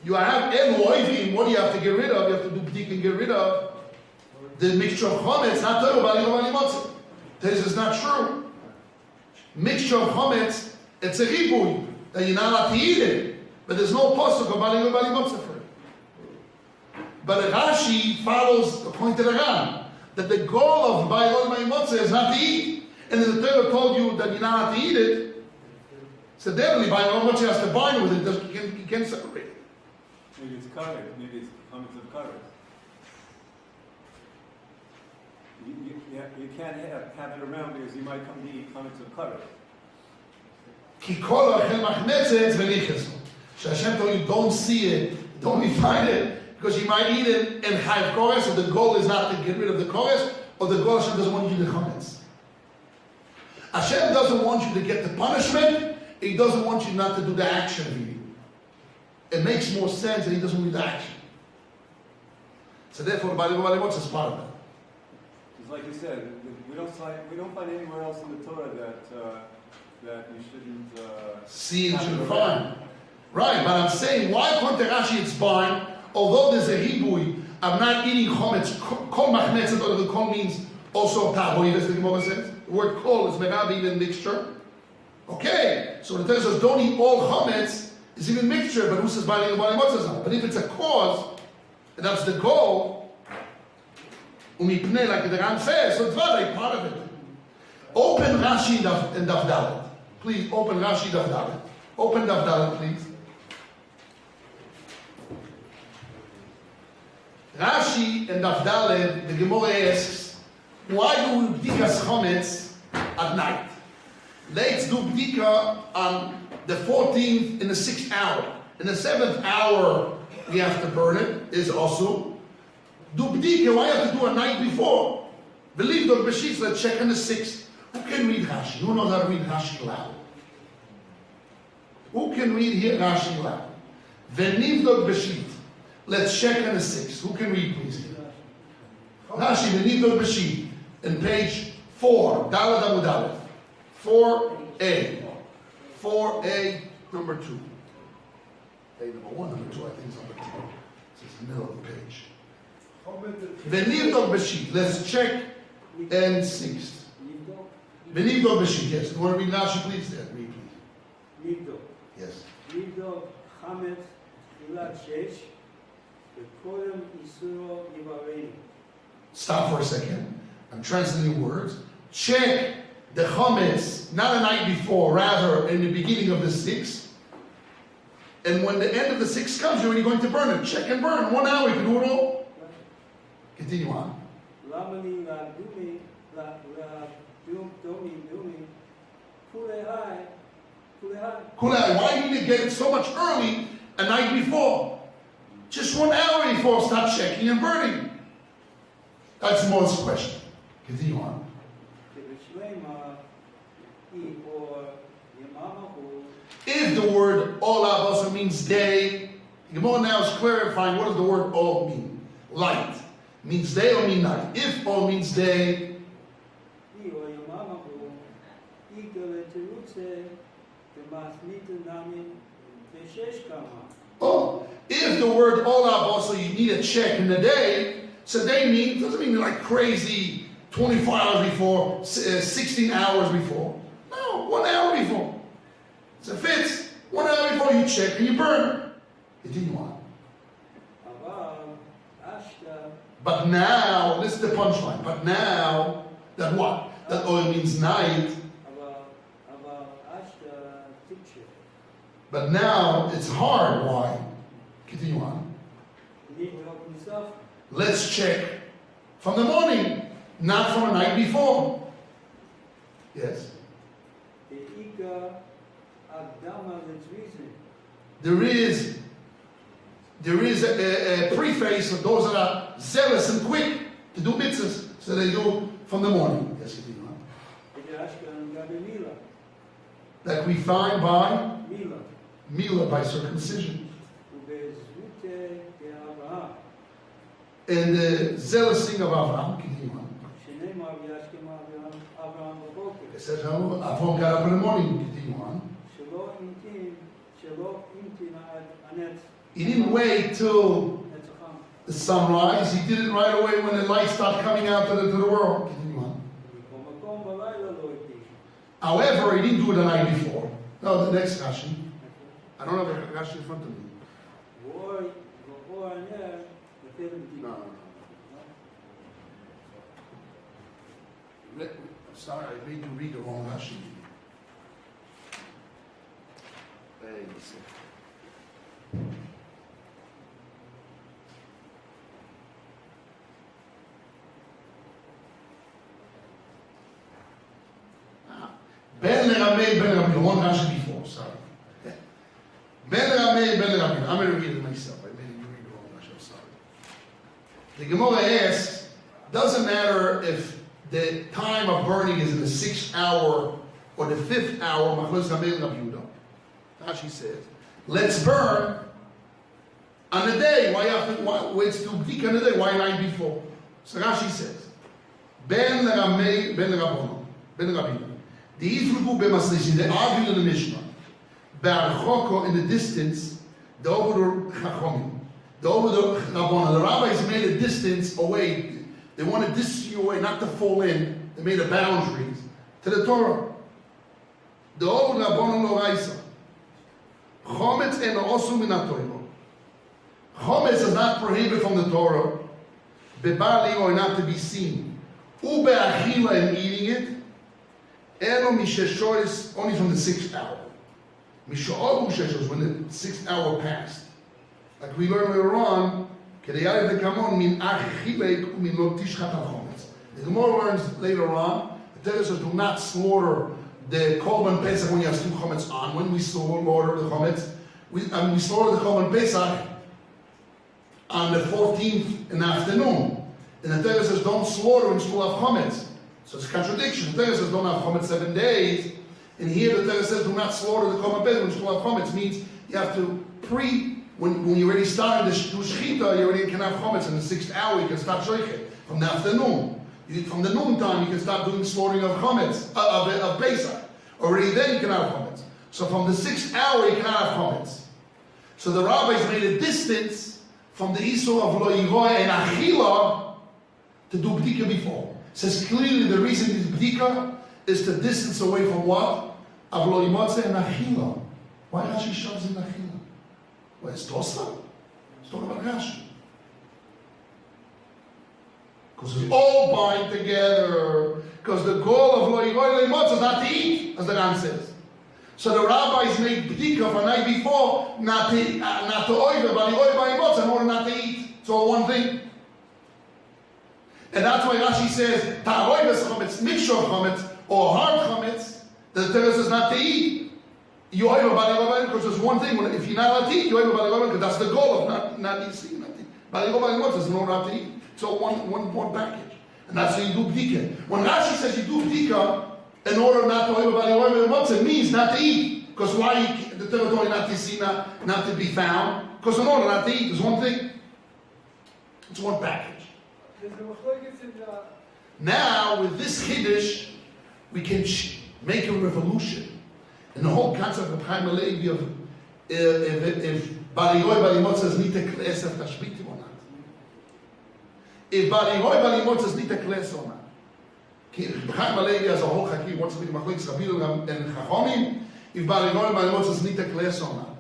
You have eloivim, what do you have to get rid of? You have to do b'dik and get rid of the mixture of chometz, not to b'alei yomotzi. This is not true. Mixture of chometz, it's a ribui. That you're not allowed to eat it, but there's no pasuk of bali motza for it. But Rashi follows according to the Ram that the goal of bali motza is not to eat, and then the Torah told you that you're not allowed to eat it. So definitely bali motza has to bind with it. You can't separate it. Maybe it's covered. Maybe it's comments of covered. You can't have it around because you might come to eat comments of covered. Ki kol ha'achel machmetzet v'niches. So Hashem told you, don't see it, don't find it, because you might eat it and have kores, so the goal is not to get rid of the kores, or the goal Hashem doesn't want you to chametz. Hashem doesn't want you to get the punishment, He doesn't want you not to do the action of eating. It makes more sense that He doesn't want you the action. So therefore, the Bali Motza is part of that. It's like you said, we don't find anywhere else in the Torah that you shouldn't. See, it should be fine. Right, but I'm saying, why according to Rashi it's fine, although there's a hibui, I'm not eating chometz, kol machnetzet, or the kol means also tahoy, as the Gemara says. The word kol is merav, even mixture. Okay, so the Torah says, don't eat all chometz, is even mixture, but who says bali and bali motzah? But if it's a cause, and that's the goal, umipnei, like the Ram says, so it's not part of it. Open Rashi and Daf Dalet. Please, open Rashi Daf Dalet. Open Daf Dalet, please. Rashi and Daf Dalet, the Gemara asks, why do we bdikas chometz at night? Let's do bdika on the 14th in the 6th hour. In the 7th hour, we have to burn it, is also. Do bdika, why have to do a night before? Believe the Beshit, let's check on the 6th. Who can read Rashi? Who knows how to read Rashi loud? Who can read here Rashi loud? Venivdog Beshit. Let's check on the 6th. Who can read, please? Rashi, Venivdog Beshit. In page 4, Dalad Amud Aleph. 4a. 4a, number 2. A number 1, number 2, I think it's number 2. It's in the middle of the page. Venivdog Beshit. Let's check and 6th. Venivdog Beshit, yes. You want to read Rashi, please? There, read, please. Nivdog. Yes. Nivdog Chametz Ilat Shesh V'Kodem Isuro Yivareinu. Stop for a second. I'm translating words. Check the chometz, not the night before, rather in the beginning of the 6th. And when the end of the 6th comes, you're already going to burn it. Check and burn. 1 hour, you can do it all. Continue on. Lamani La Dumi La Dumi Kulehai. Kulei, why do you need to get it so much early a night before? Just 1 hour before, start checking and burning. That's Moses' question. Continue on. If the word olav also means day, Gemara now is clarifying what does the word ol mean. Light. Means day or mean night. If ol means day, oh, if the word olav also you need a check in the day, so day means, doesn't mean like crazy 24 hours before, 16 hours before. No, 1 hour before. So if it's 1 hour before you check and you burn. Continue on. But now, this is the punchline. But now, that what? That oil means night. But now, it's hard. Why? Continue on. Let's check from the morning, not from the night before. Yes? There is a preface of those that are zealous and quick to do mitzvahs, so they do from the morning. Yes, continue on. That we find by Mila, by circumcision. And the zealousing of Avraham, continue on. It says Avraham got up in the morning, continue on. He didn't wait till the sunrise. He did it right away when the lights start coming out to the world. Continue on. However, he didn't do it the night before. No, the next Rashi. I don't have a Rashi in front of me. No. Sorry, I made you read the wrong Rashi. Ben Rabbi, Ben Rabbi, the one Rashi before, sorry. Ben Rabbi, Ben Rabbi. I'm going to read it myself. I made you read the wrong Rashi, I'm sorry. The Gemara asks, doesn't matter if the time of burning is in the 6th hour or the 5th hour, Rashi says, let's burn on the day. Why have to wait to Bedikah on the day? Why night before? So Rashi says, Ben Ramei, Ben Rabbonon, Ben Rabbi. The Ifrugu B'Maslish, they argued in the Mishnah. Be'archoko, in the distance, the over the Chachomim, the over the Rabbonon. The rabbis made a distance away. They wanted to distance you away, not to fall in. They made a boundaries to the Torah. The over Rabbonon lo Raisa. Chometz and also min HaTorah. Chometz is not prohibited from the Torah. Bebali or not to be seen. Ube achila and eating it. Eno misheshois only from the 6th hour. Misho'obu sheshos when the 6th hour passed. Like we learned later on, kedeyare vekamon min achilek umin lo tishchat al chometz. The Gemara learns later on. The Torah says do not slaughter the Korban Pesach when you have two chometz on. When we slaughter the chometz, we slaughter the Korban Pesach on the 14th in the afternoon. And the Torah says don't slaughter when you still have chometz. So it's a contradiction. The Torah says don't have chometz 7 days. And here the Torah says do not slaughter the Korban Pesach when you still have chometz. Means you have to when you already started the shechita, you already can have chometz in the 6th hour. You can start shochet from the afternoon. From the noontime, you can start doing slaughtering of chometz, of Pesach. Already then you can have chometz. So from the 6th hour, you can have chometz. So the rabbis made a distance from the Isur of Lo Yiroy and Achila to do Bedikah before. It says clearly the reason is Bedikah is to distance away from what? Of Lo Yimotze and Achila. Why Rashi shoves in Achila? Well, it's Tosla. Let's talk about Rashi. Because it's all bind together. Because the goal of Lo Yiroy Lo Yimotze is not to eat, as the Ran says. So the rabbis made Bedikah for the night before, not to oiver, but the oiver by Botzer in order not to eat. It's all one thing. And that's why Rashi says, Ta'oives chometz, mixture of chometz, or hard chometz, the Torah says not to eat. You oiver by the because there's one thing, if you're not allowed to eat, you oiver by the because that's the goal of not eating. By the Botzer is in order not to eat. It's all one package. And that's how you do Bedikah. When Rashi says you do Bedikah, in order not to oiver, it means not to eat. Because why the Torah told you not to see, not to be found? Because in order not to eat, there's one thing. It's one package. Now, with this Kiddush, we can make a revolution. And the whole concept of Chaim Alevi of if Barigoy Balimot says Nita Klesef Tashbitim or not. If Barigoy Balimot says Nita Klesef or not. Chaim Alevi has a whole Chaki, wants to be Machlekes Rabbi and Chachomim. If Barigoy Balimot says Nita Klesef or not.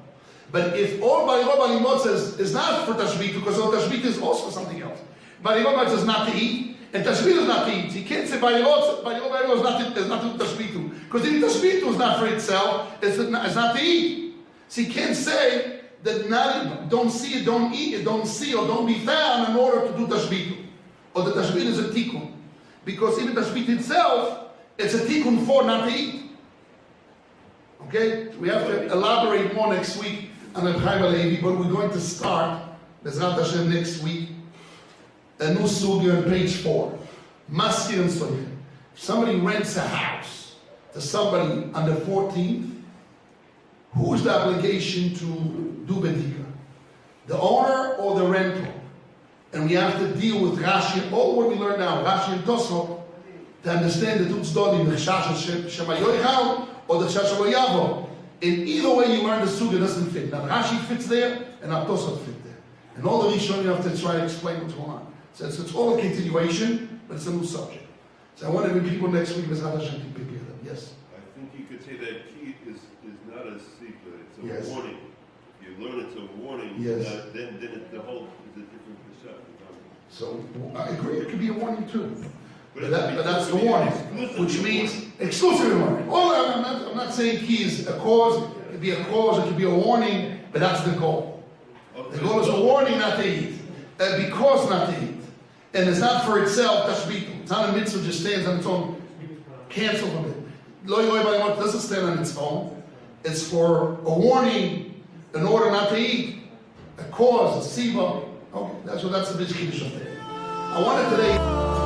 But if all Barigoy Balimot says is not for Tashbit, because all Tashbit is also something else. Barigoy says not to eat, and Tashbit is not to eat. He can't say Barigoy is not to Tashbitu. Because if Tashbitu is not for itself, it's not to eat. So he can't say that don't see it, don't eat it, don't see or don't be found in order to do Tashbitu. Or the Tashbit is a tikkun. Because even Tashbit itself, it's a tikkun for not to eat. Okay? We have to elaborate more next week on the Chaim Alevi, but we're going to start, Bezrat Hashem, next week, a new Sugia on page 4. Maskir and Soichen. If somebody rents a house to somebody on the 14th, who's the obligation to do Bedikah? The owner or the rental? And we have to deal with Rashi, all what we learn now, Rashi and Tosfot, to understand the Tutz Dodim, the Chash Shema Yoichal, or the Chash Lo Yavo. In either way you learn the Sugia doesn't fit. Now Rashi fits there, and now Tosfot fit there. And all the Rishon you have to try to explain what's going on. So it's all a continuation, but it's a new subject. So I want to bring people next week, Bezrat Hashem, to prepare them. Yes? I think you could say that key is not a secret, it's a Yes. warning. If you learn it's a warning, Yes. then the whole is a different perception. So I agree, it could be a warning too. But But that's the warning, which means exclusive warning. I'm not saying key is a cause, it could be a cause, it could be a warning, but that's the goal. The goal is a warning not to eat, because not to eat. And it's not for itself, tashbitu. It's not a mitzvah, just stands on its own. Cancel from it. Lo Yoy Balimot doesn't stand on its own. It's for a warning in order not to eat. A cause, a siva. Okay, that's the big kiddush of it. I wanted today.